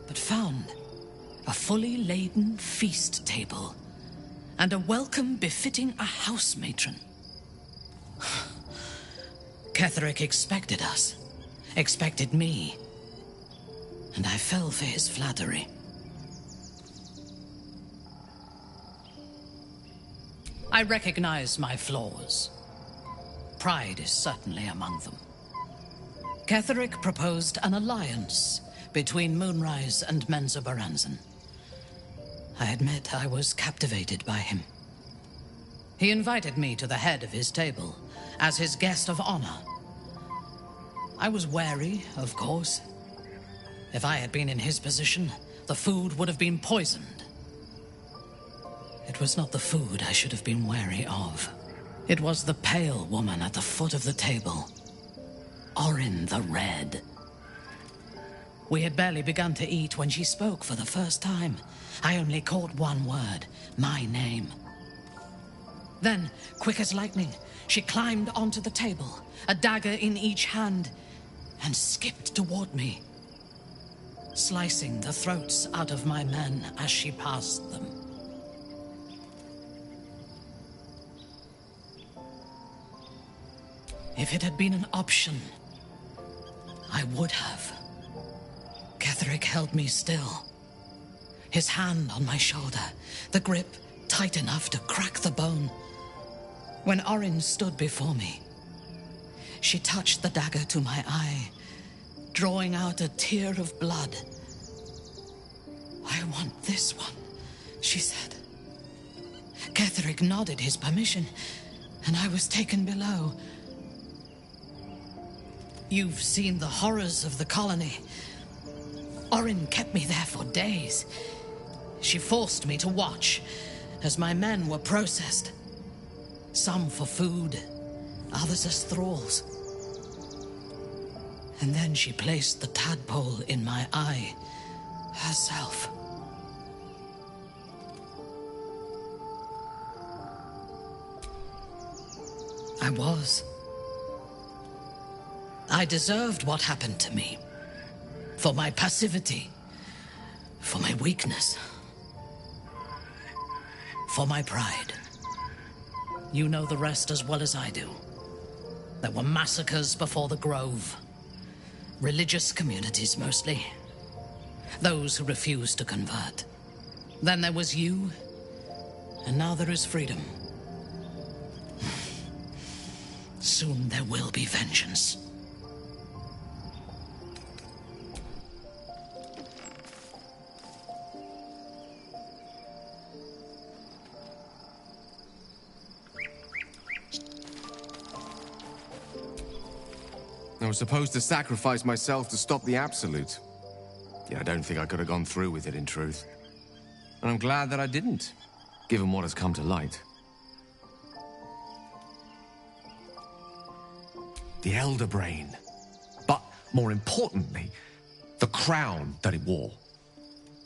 Speaker 17: but found a fully laden feast table and a welcome befitting a house matron. Ketheric expected us, expected me, and I fell for his flattery. I recognize my flaws. Pride is certainly among them. Ketheric proposed an alliance between Moonrise and Menzoberranzan. I admit I was captivated by him. He invited me to the head of his table as his guest of honor. I was wary, of course. If I had been in his position, the food would have been poisoned. It was not the food I should have been wary of. It was the pale woman at the foot of the table. Orin the Red. We had barely begun to eat when she spoke for the first time. I only caught one word, my name. Then, quick as lightning, she climbed onto the table, a dagger in each hand, and skipped toward me, slicing the throats out of my men as she passed them. If it had been an option, I would have. Ketheric held me still, his hand on my shoulder, the grip tight enough to crack the bone. When Orin stood before me, she touched the dagger to my eye, drawing out a tear of blood. "I want this one," she said. Ketheric nodded his permission, and I was taken below. You've seen the horrors of the colony. Orin kept me there for days. She forced me to watch as my men were processed. Some for food, others as thralls. And then she placed the tadpole in my eye herself. I was. I deserved what happened to me. For my passivity. For my weakness. For my pride. You know the rest as well as I do. There were massacres before the Grove. Religious communities, mostly. Those who refused to convert. Then there was you, and now there is freedom. Soon there will be vengeance.
Speaker 12: I was supposed to sacrifice myself to stop the Absolute. Yeah, I don't think I could have gone through with it, in truth. And I'm glad that I didn't, given what has come to light. The Elder Brain. But, more importantly, the crown that it wore.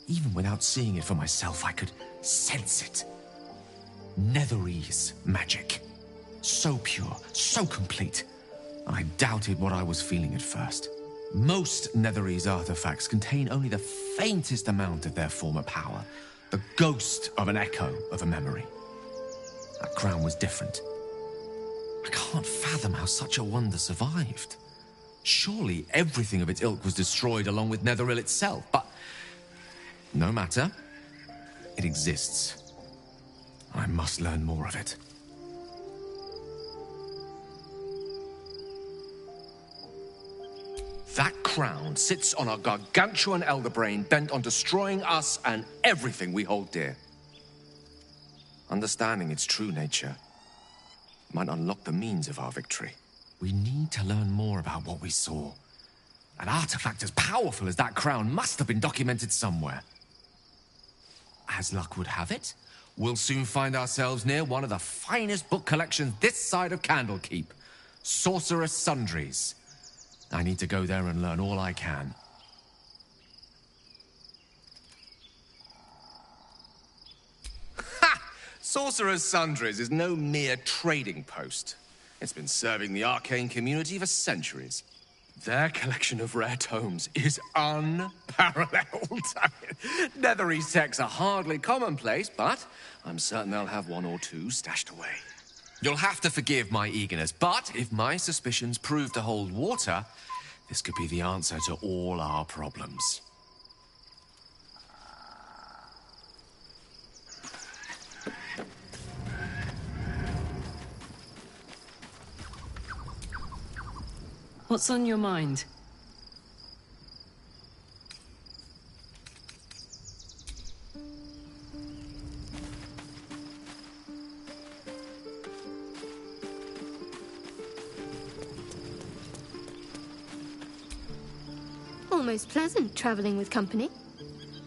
Speaker 12: Even without seeing it for myself, I could sense it. Netherese magic. So pure, so complete. I doubted what I was feeling at first. Most Netherese artifacts contain only the faintest amount of their former power. The ghost of an echo of a memory. That crown was different. I can't fathom how such a wonder survived. Surely everything of its ilk was destroyed along with Netheril itself, but no matter. It exists. I must learn more of it. That crown sits on a gargantuan elder brain bent on destroying us and everything we hold dear. Understanding its true nature might unlock the means of our victory. We need to learn more about what we saw. An artifact as powerful as that crown must have been documented somewhere. As luck would have it, we'll soon find ourselves near one of the finest book collections this side of Candlekeep, Sorcerer's Sundries. I need to go there and learn all I can. Ha! Sorcerer's Sundries is no mere trading post. It's been serving the arcane community for centuries. Their collection of rare tomes is unparalleled. Netherese texts are hardly commonplace, but I'm certain they'll have one or two stashed away. You'll have to forgive my eagerness, but if my suspicions prove to hold water, this could be the answer to all our problems.
Speaker 2: What's on your mind?
Speaker 1: Almost pleasant traveling with company,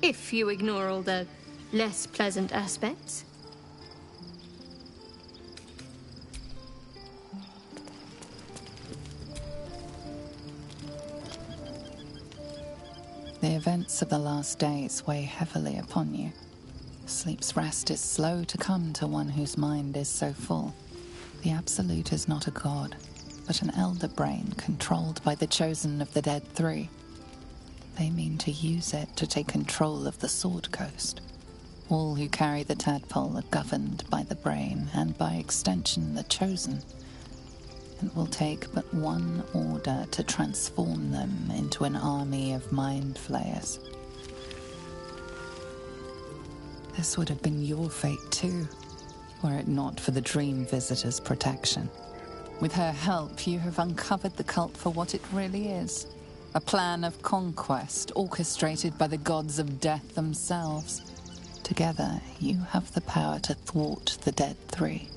Speaker 1: if you ignore all the less pleasant aspects.
Speaker 14: The events of the last days weigh heavily upon you. Sleep's rest is slow to come to one whose mind is so full. The Absolute is not a god, but an elder brain controlled by the chosen of the Dead Three. They mean to use it to take control of the Sword Coast. All who carry the tadpole are governed by the brain, and by extension the chosen. It will take but one order to transform them into an army of mind flayers. This would have been your fate too, were it not for the Dream Visitor's protection. With her help, you have uncovered the cult for what it really is. A plan of conquest orchestrated by the gods of death themselves. Together, you have the power to thwart the Dead Three.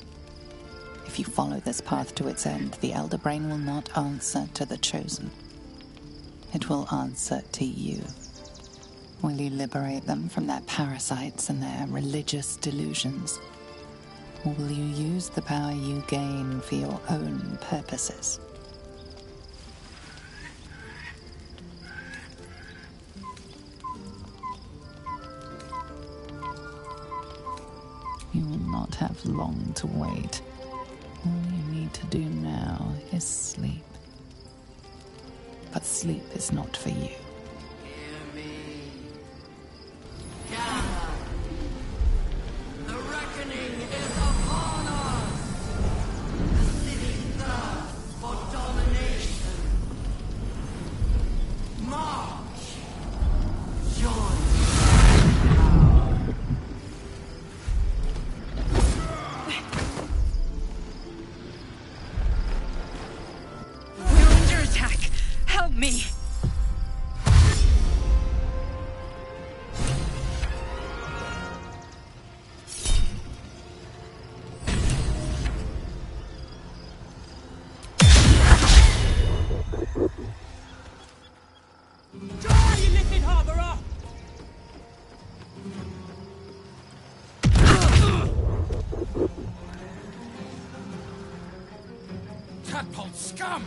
Speaker 14: If you follow this path to its end, the Elder Brain will not answer to the Chosen. It will answer to you. Will you liberate them from their parasites and their religious delusions? Or will you use the power you gain for your own purposes? You will not have long to wait. All you need to do now is sleep. But sleep is not for you.
Speaker 18: The reckoning is upon us! The city's thirst for domination. March! Join!
Speaker 2: We're under attack! Help me!
Speaker 18: Die, you little harborer! tadpole scum!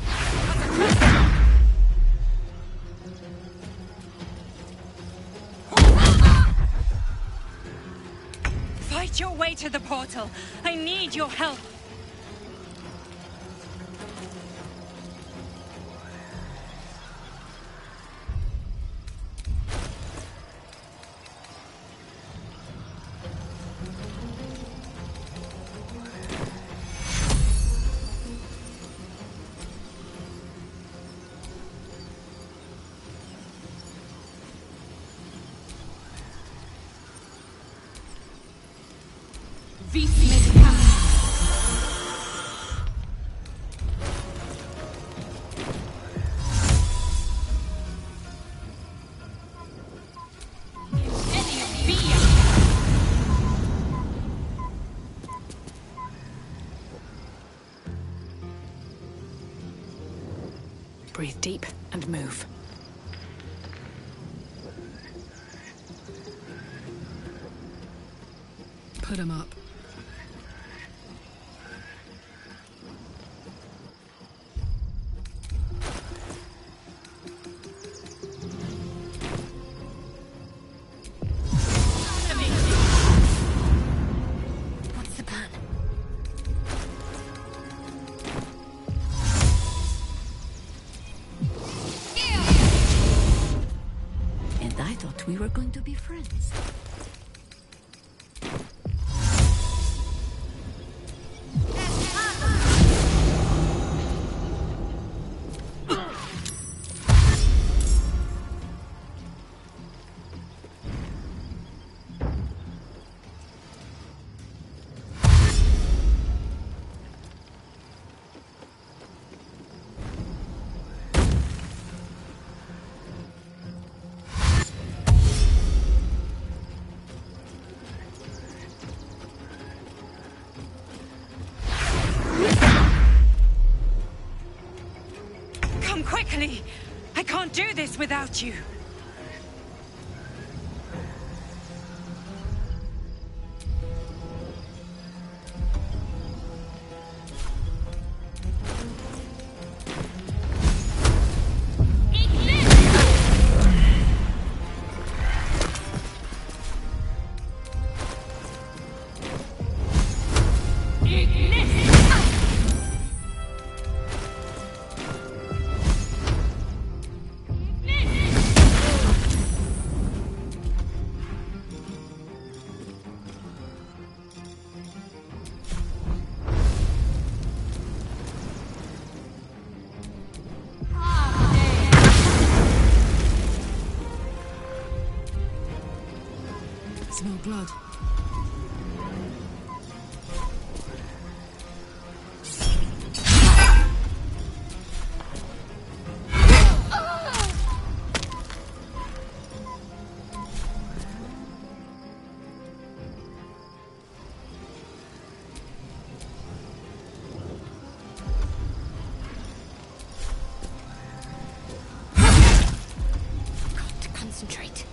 Speaker 19: Fight your way to the portal. I need your help.
Speaker 3: Breathe deep and move. Put him up.
Speaker 10: What's the plan?
Speaker 16: And I thought we were going to be friends.
Speaker 19: Come quickly! I can't do this without you!
Speaker 3: Smell blood.
Speaker 10: Got to concentrate.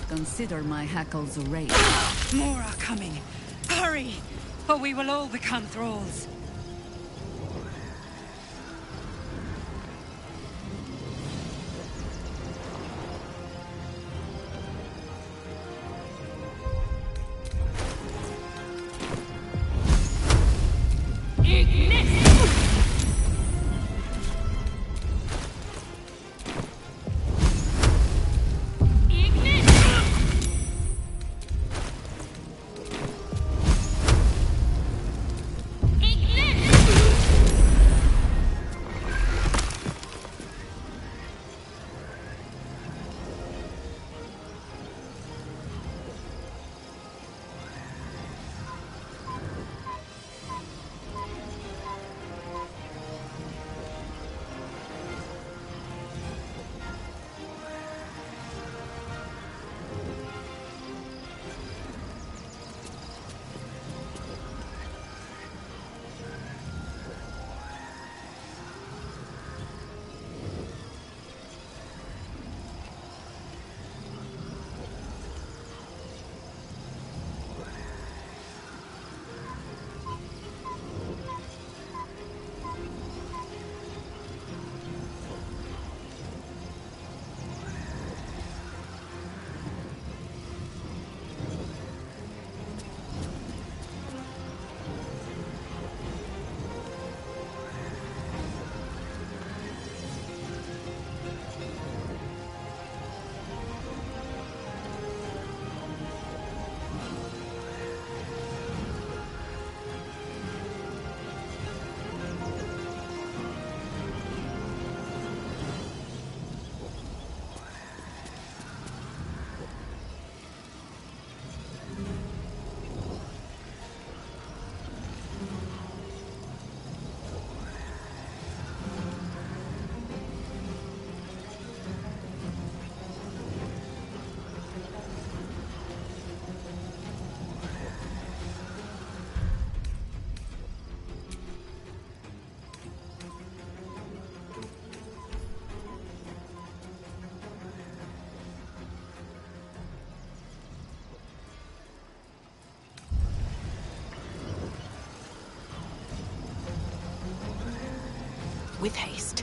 Speaker 16: Consider my hackles raised.
Speaker 19: More are coming. Hurry, or we will all become thralls.
Speaker 3: with haste.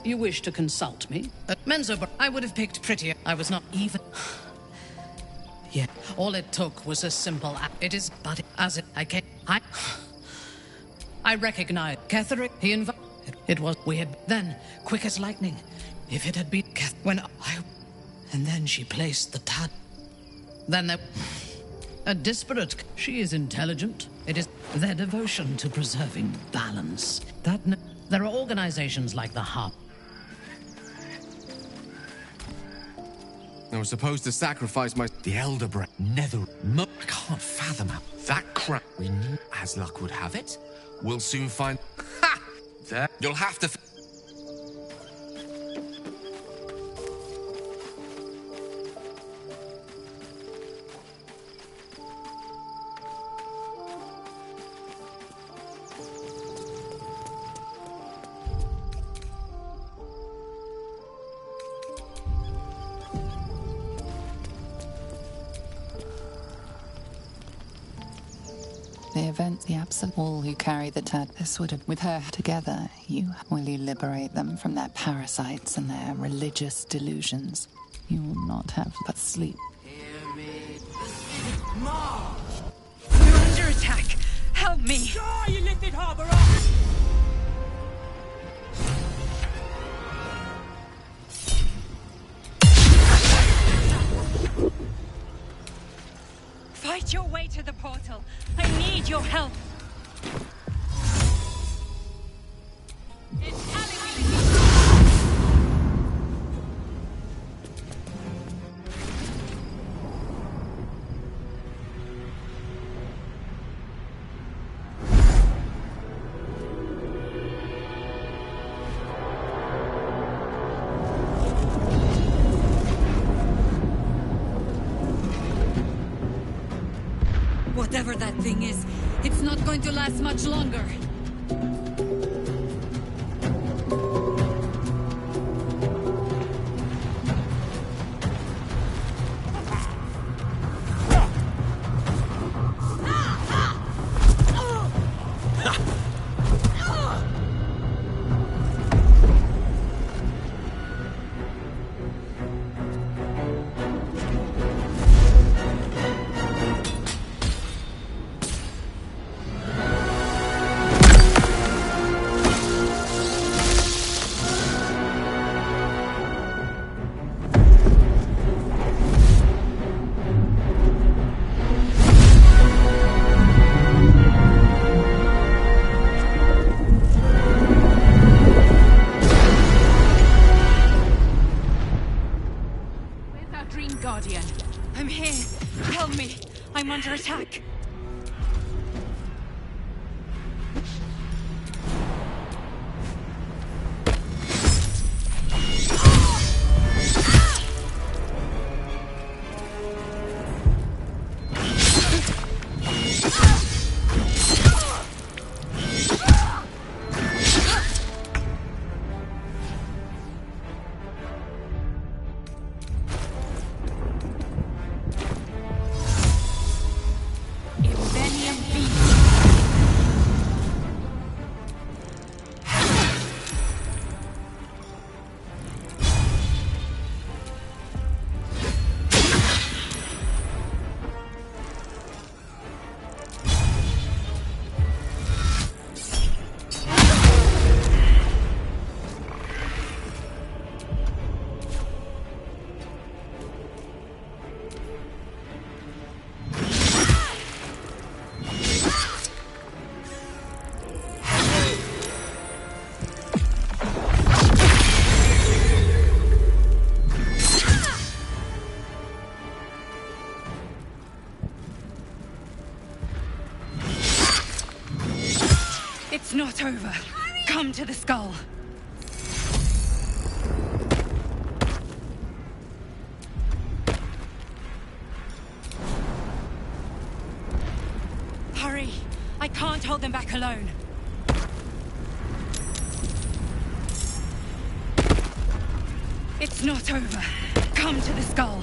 Speaker 17: You wish to consult me? Menzoberrange, I would have picked prettier. I was not even... Yeah, all it took was a simple act. It is, but as it... I recognize Ketheric. He invited... It was... We had... Then, quick as lightning. If it had been... When I... And then she placed the tad... Then there... A disparate... She is intelligent. It is their devotion to preserving balance. There are organizations like the Harp.
Speaker 12: I was supposed to sacrifice the Elder Brain. I can't fathom how that crap we need. As luck would have it, we'll soon find... Ha! There. You'll have to...
Speaker 14: All who carry the tad, this would have, with her together, will you liberate them from their parasites and their religious delusions? You will not have but sleep.
Speaker 18: Hear me. March!
Speaker 19: We're under attack! Help me!
Speaker 18: Die, you lifted harbor up!
Speaker 19: Fight your way to the portal. I need your help.
Speaker 16: Whatever that thing is, it's not going to last much longer.
Speaker 19: attack! It's not over. Come to the skull. Hurry! I can't hold them back alone. It's not over. Come to the skull.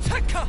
Speaker 18: Attacker!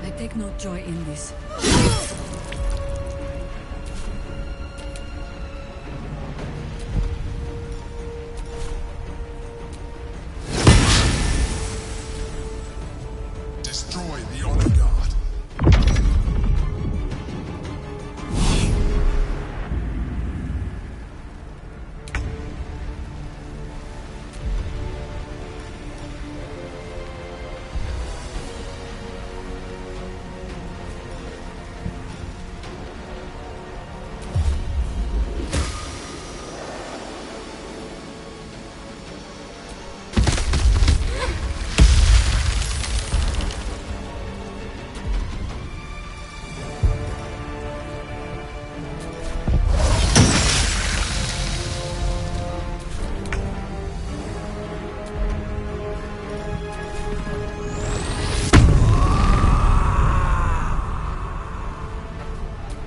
Speaker 16: I take no joy in this.
Speaker 7: Destroy the honor guard.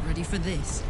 Speaker 16: Ready for this?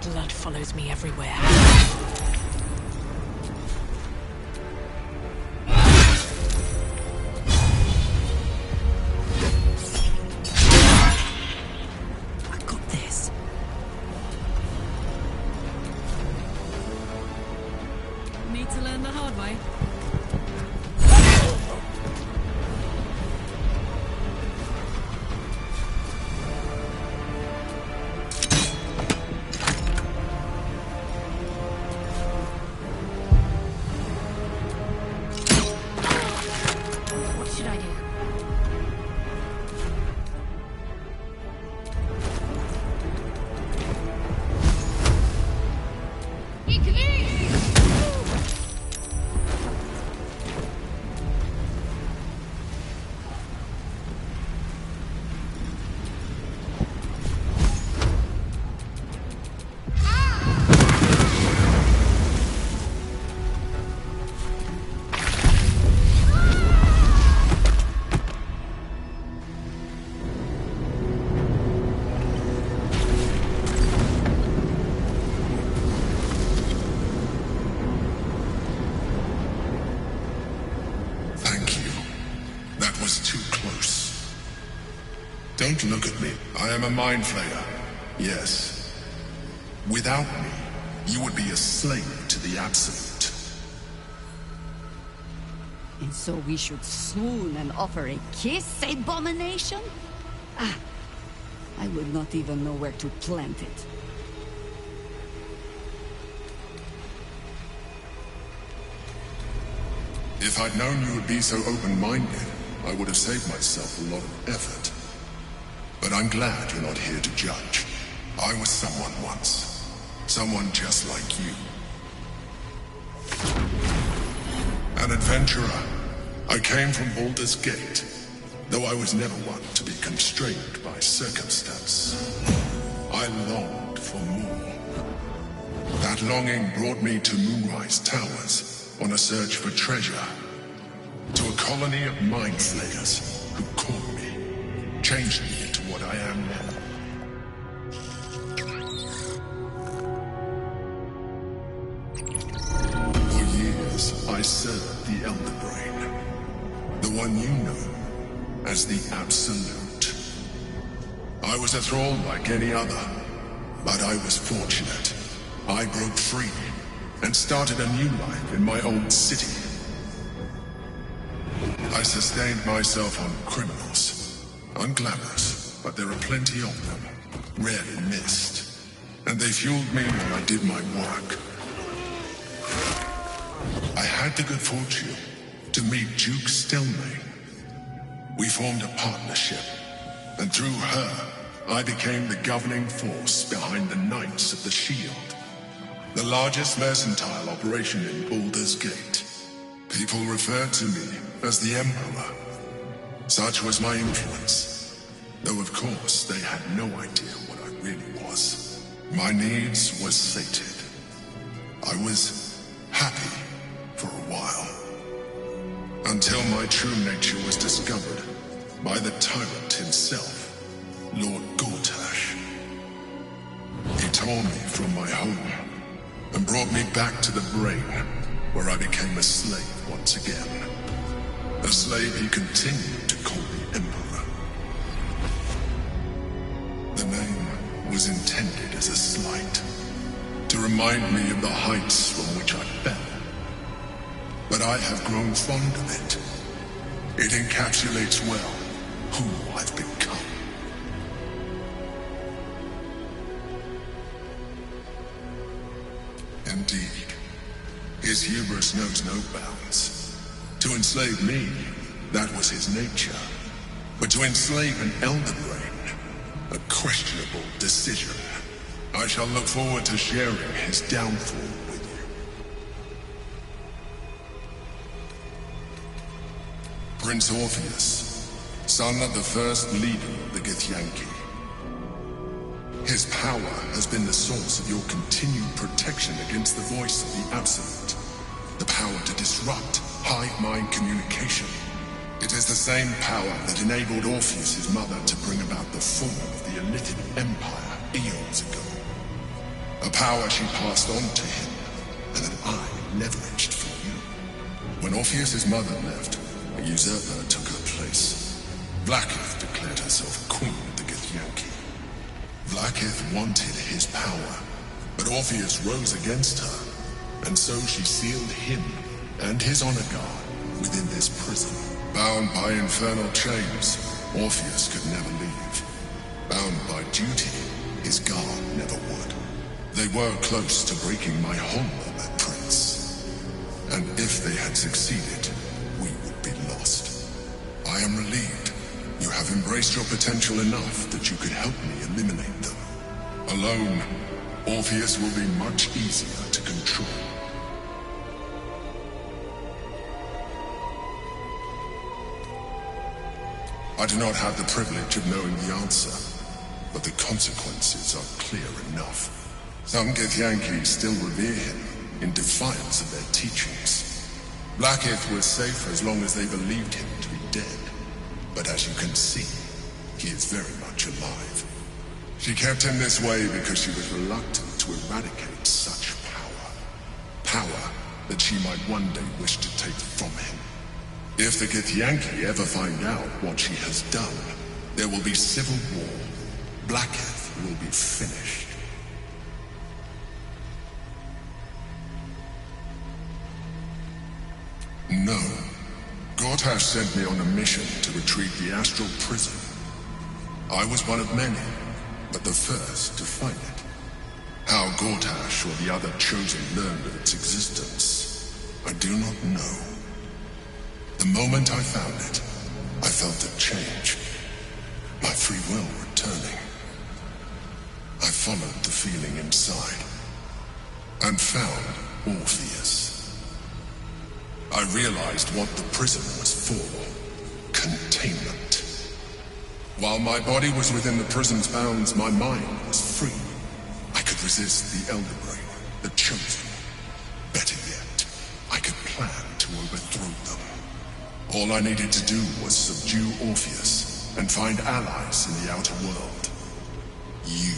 Speaker 3: Blood follows me everywhere.
Speaker 16: I got this. Need to learn the hard way.
Speaker 7: Don't look at me. I am a mind flayer. Yes. Without me, you would be a slave to the Absolute.
Speaker 20: And so we should swoon and offer a kiss, abomination? Ah, I would not even know where to plant it.
Speaker 7: If I'd known you would be so open-minded, I would have saved myself a lot of effort. But I'm glad you're not here to judge. I was someone once. Someone just like you. An adventurer. I came from Baldur's Gate, though I was never one to be constrained by circumstance. I longed for more. That longing brought me to Moonrise Towers on a search for treasure. To a colony of mind flayers who caught me, changed me into what I am now. For years, I served the Elder Brain, the one you know as the Absolute. I was a thrall like any other, but I was fortunate. I broke free and started a new life in my old city. I sustained myself on criminals, unglamorous, but there are plenty of them, rarely missed, and they fueled me while I did my work. I had the good fortune to meet Duke Stelmane. We formed a partnership, and through her, I became the governing force behind the Knights of the Shield, the largest mercantile operation in Baldur's Gate. People referred to me as the Emperor. Such was my influence, though of course they had no idea what I really was. My needs were sated. I was happy for a while, until my true nature was discovered by the tyrant himself, Lord Gortash. He tore me from my home and brought me back to the Brain, where I became a slave once again. A slave he continued to call the Emperor. The name was intended as a slight, to remind me of the heights from which I fell. But I have grown fond of it. It encapsulates well who I've become. Indeed, his hubris knows no bounds. To enslave me, that was his nature. But to enslave an Elder Brain, a questionable decision. I shall look forward to sharing his downfall with you. Prince Orpheus, son of the first leader of the Githyanki. His power has been the source of your continued protection against the voice of the Absolute. The power to disrupt hive mind communication. It is the same power that enabled Orpheus's mother to bring about the fall of the Elitid Empire eons ago. A power she passed on to him, and that I leveraged for you. When Orpheus's mother left, a usurper took her place. Blackith declared herself queen of the Githyanki. Blackith wanted his power, but Orpheus rose against her, and so she sealed him and his honor guard within this prison. Bound by infernal chains, Orpheus could never leave. Bound by duty, his guard never would. They were close to breaking my honor, that prince. And if they had succeeded, we would be lost. I am relieved. You have embraced your potential enough that you could help me eliminate them. Alone, Orpheus will be much easier to control. I do not have the privilege of knowing the answer, but the consequences are clear enough. Some Githyanki still revere him in defiance of their teachings. Blackith was safe as long as they believed him to be dead. But as you can see, he is very much alive. She kept him this way because she was reluctant to eradicate such power. Power that she might one day wish to take from him. If the Githyanki ever find out what she has done, There will be civil war. Blacketh will be finished. No. Gortash sent me on a mission to retrieve the astral prison. I was one of many, but the first to find it. How Gortash or the other chosen learned of its existence, I do not know. The moment I found it, I felt a change. My free will returning. I followed the feeling inside, and found Orpheus. I realized what the prison was for. Containment. While my body was within the prison's bounds, my mind was free. I could resist the Elder Brain, the Chosen. Better yet, I could plan to overthrow them. All I needed to do was subdue Orpheus and find allies in the outer world. You.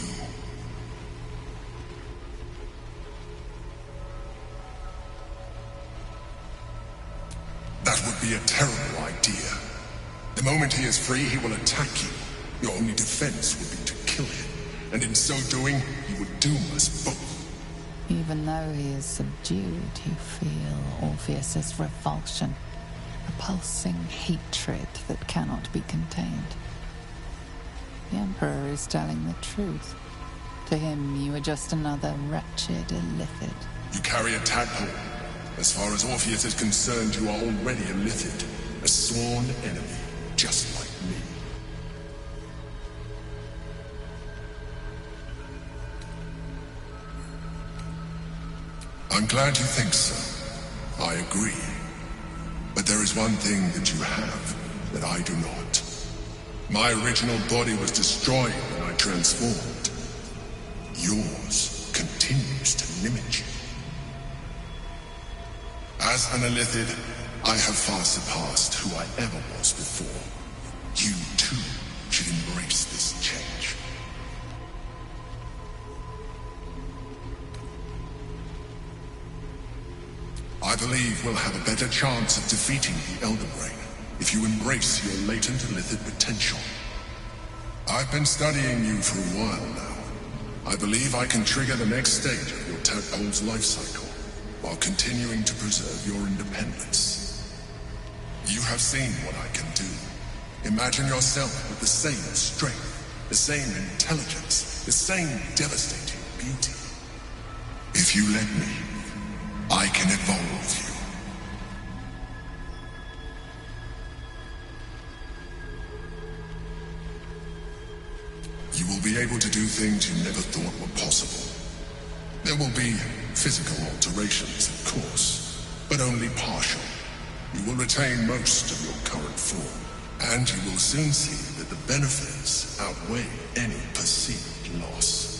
Speaker 7: That would be a terrible idea. The moment he is free, he will attack you. Your only defense would be to kill him. And in so doing, he would doom us both.
Speaker 14: Even though he is subdued, you feel Orpheus's revulsion. A pulsing hatred that cannot be contained. The Emperor is telling the truth. To him, you are just another wretched illithid.
Speaker 7: You carry a tadpole. As far as Orpheus is concerned, you are already a illithid. A sworn enemy, just like me. I'm glad you think so. I agree. But there is one thing that you have that I do not. My original body was destroyed when I transformed. Yours continues to limit you. As an illithid, I have far surpassed who I ever was before. You, too, should embrace this change. I believe we'll have a better chance of defeating the Elder Brain if you embrace your latent illithid potential. I've been studying you for a while now. I believe I can trigger the next stage of your tadpole's life cycle, while continuing to preserve your independence. You have seen what I can do. Imagine yourself with the same strength, the same intelligence, the same devastating beauty. If you let me, I can evolve you. You will be able to do things you never thought were possible. There will be physical alterations, of course, but only partial. You will retain most of your current form, and you will soon see that the benefits outweigh any perceived loss.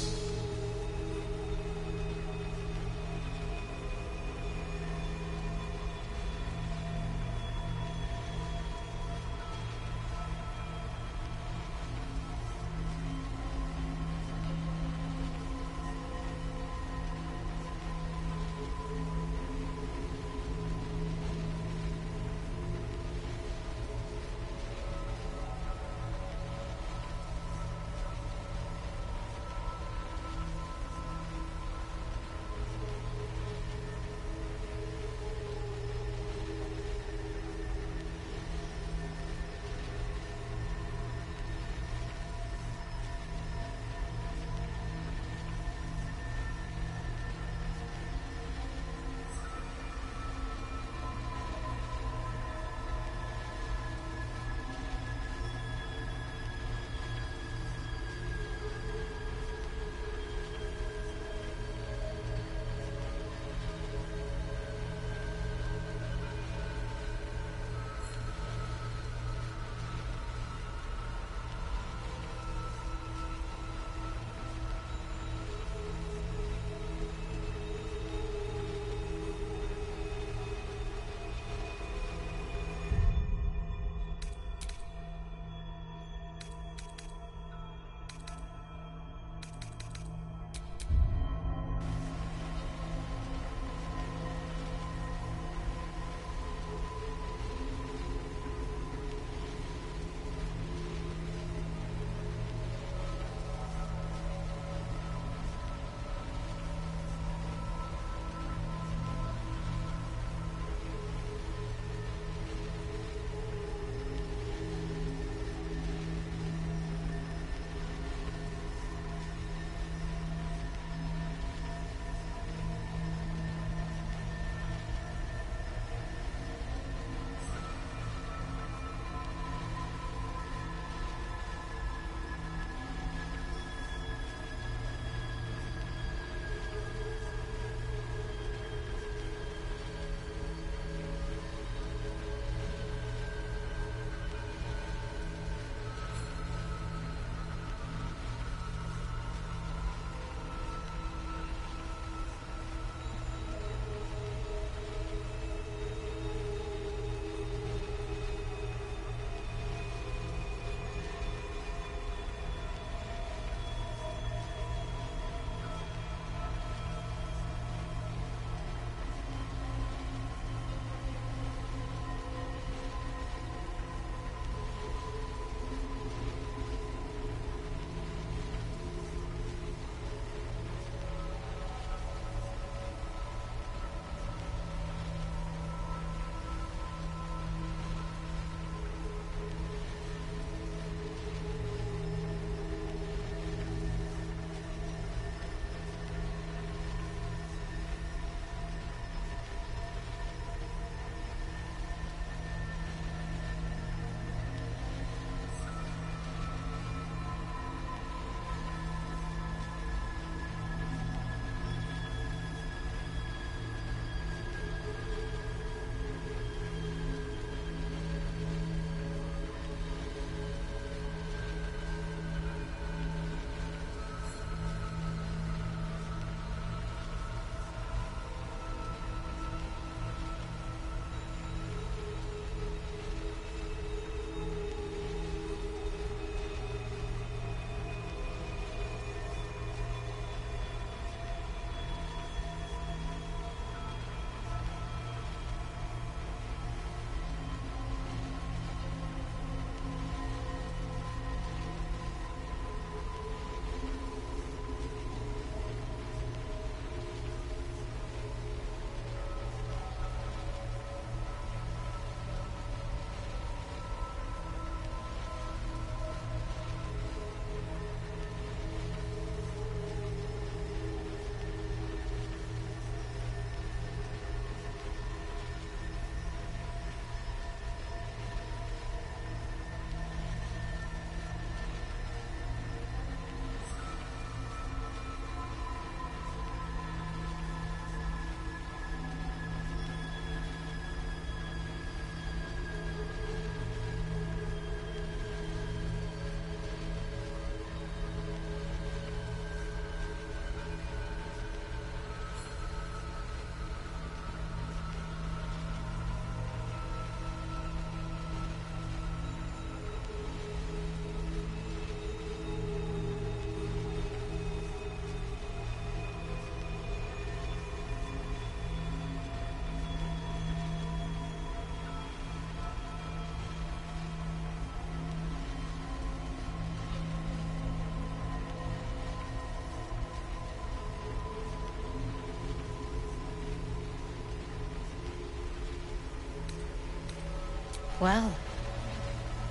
Speaker 1: Well,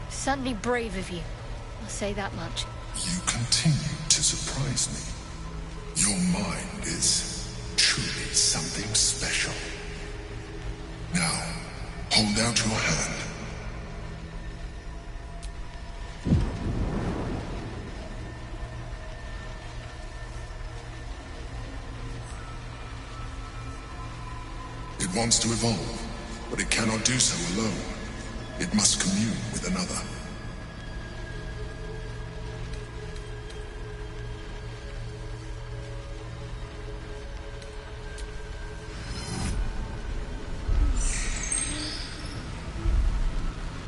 Speaker 1: certainly brave of you. I'll say that much.
Speaker 7: You continue to surprise me. Your mind is truly something special. Now, hold out your hand. It wants to evolve, but it cannot do so alone. It must commune with another.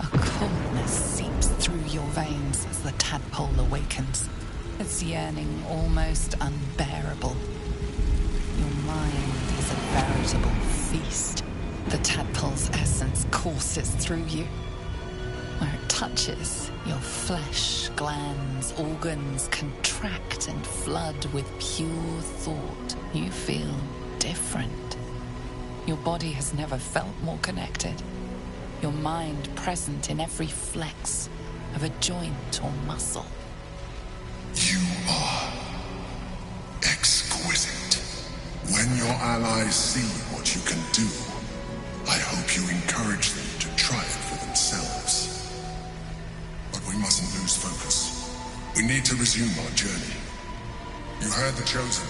Speaker 14: A coldness seeps through your veins as the tadpole awakens, its yearning almost unbearable. Your mind is a veritable feast. The tadpole's essence courses through you. Where it touches, your flesh, glands, organs contract and flood with pure thought. You feel different. Your body has never felt more connected. Your mind present in every flex of a joint or muscle.
Speaker 7: You are exquisite. When your allies see what you can do, I hope you encourage them to try it for themselves. But we mustn't lose focus. We need to resume our journey. You heard the Chosen.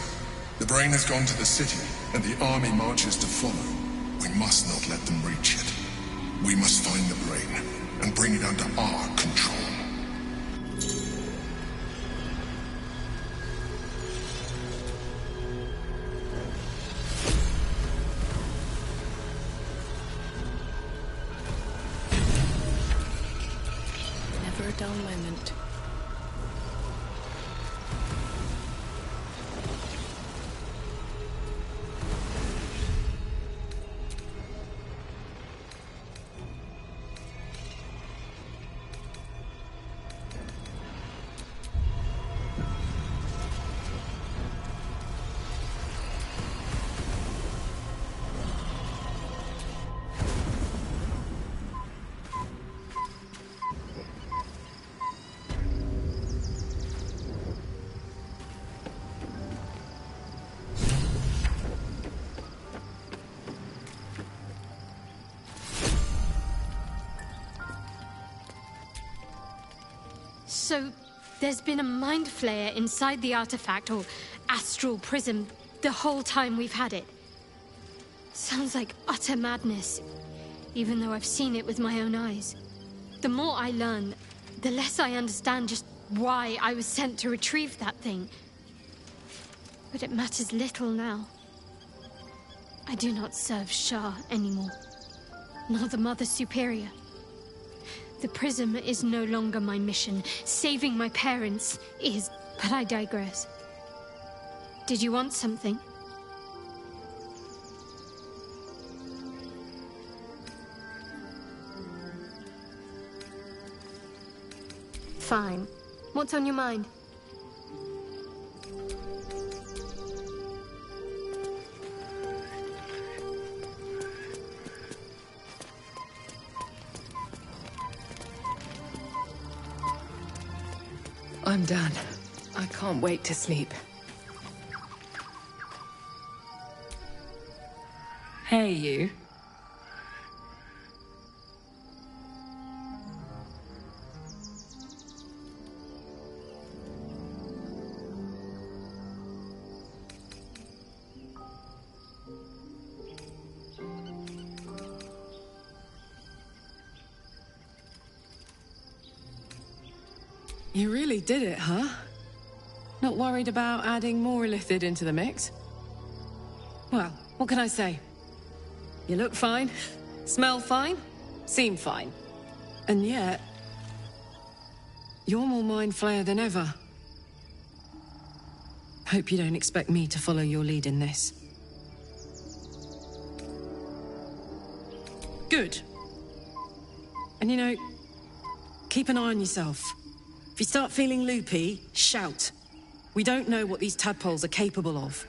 Speaker 7: The brain has gone to the city, and the army marches to follow. We must not let them reach it. We must find the brain and bring it under our control.
Speaker 3: Never a dull moment.
Speaker 1: So, there's been a mind flayer inside the artifact, or astral prism, the whole time we've had it. Sounds like utter madness, even though I've seen it with my own eyes. The more I learn, the less I understand just why I was sent to retrieve that thing. But it matters little now. I do not serve Shah anymore, nor the Mother Superior. The prism is no longer my mission. Saving my parents is, but I digress. Did you want something? Fine. What's on your mind?
Speaker 3: I'm done. I can't wait to sleep. Hey, you. You really did it, huh? Not worried about adding more Illithid into the mix? Well, what can I say? You look fine, smell fine, seem fine. And yet, you're more mind flayer than ever. Hope you don't expect me to follow your lead in this. Good. And you know, keep an eye on yourself. If you start feeling loopy, shout. We don't know what these tadpoles are capable of.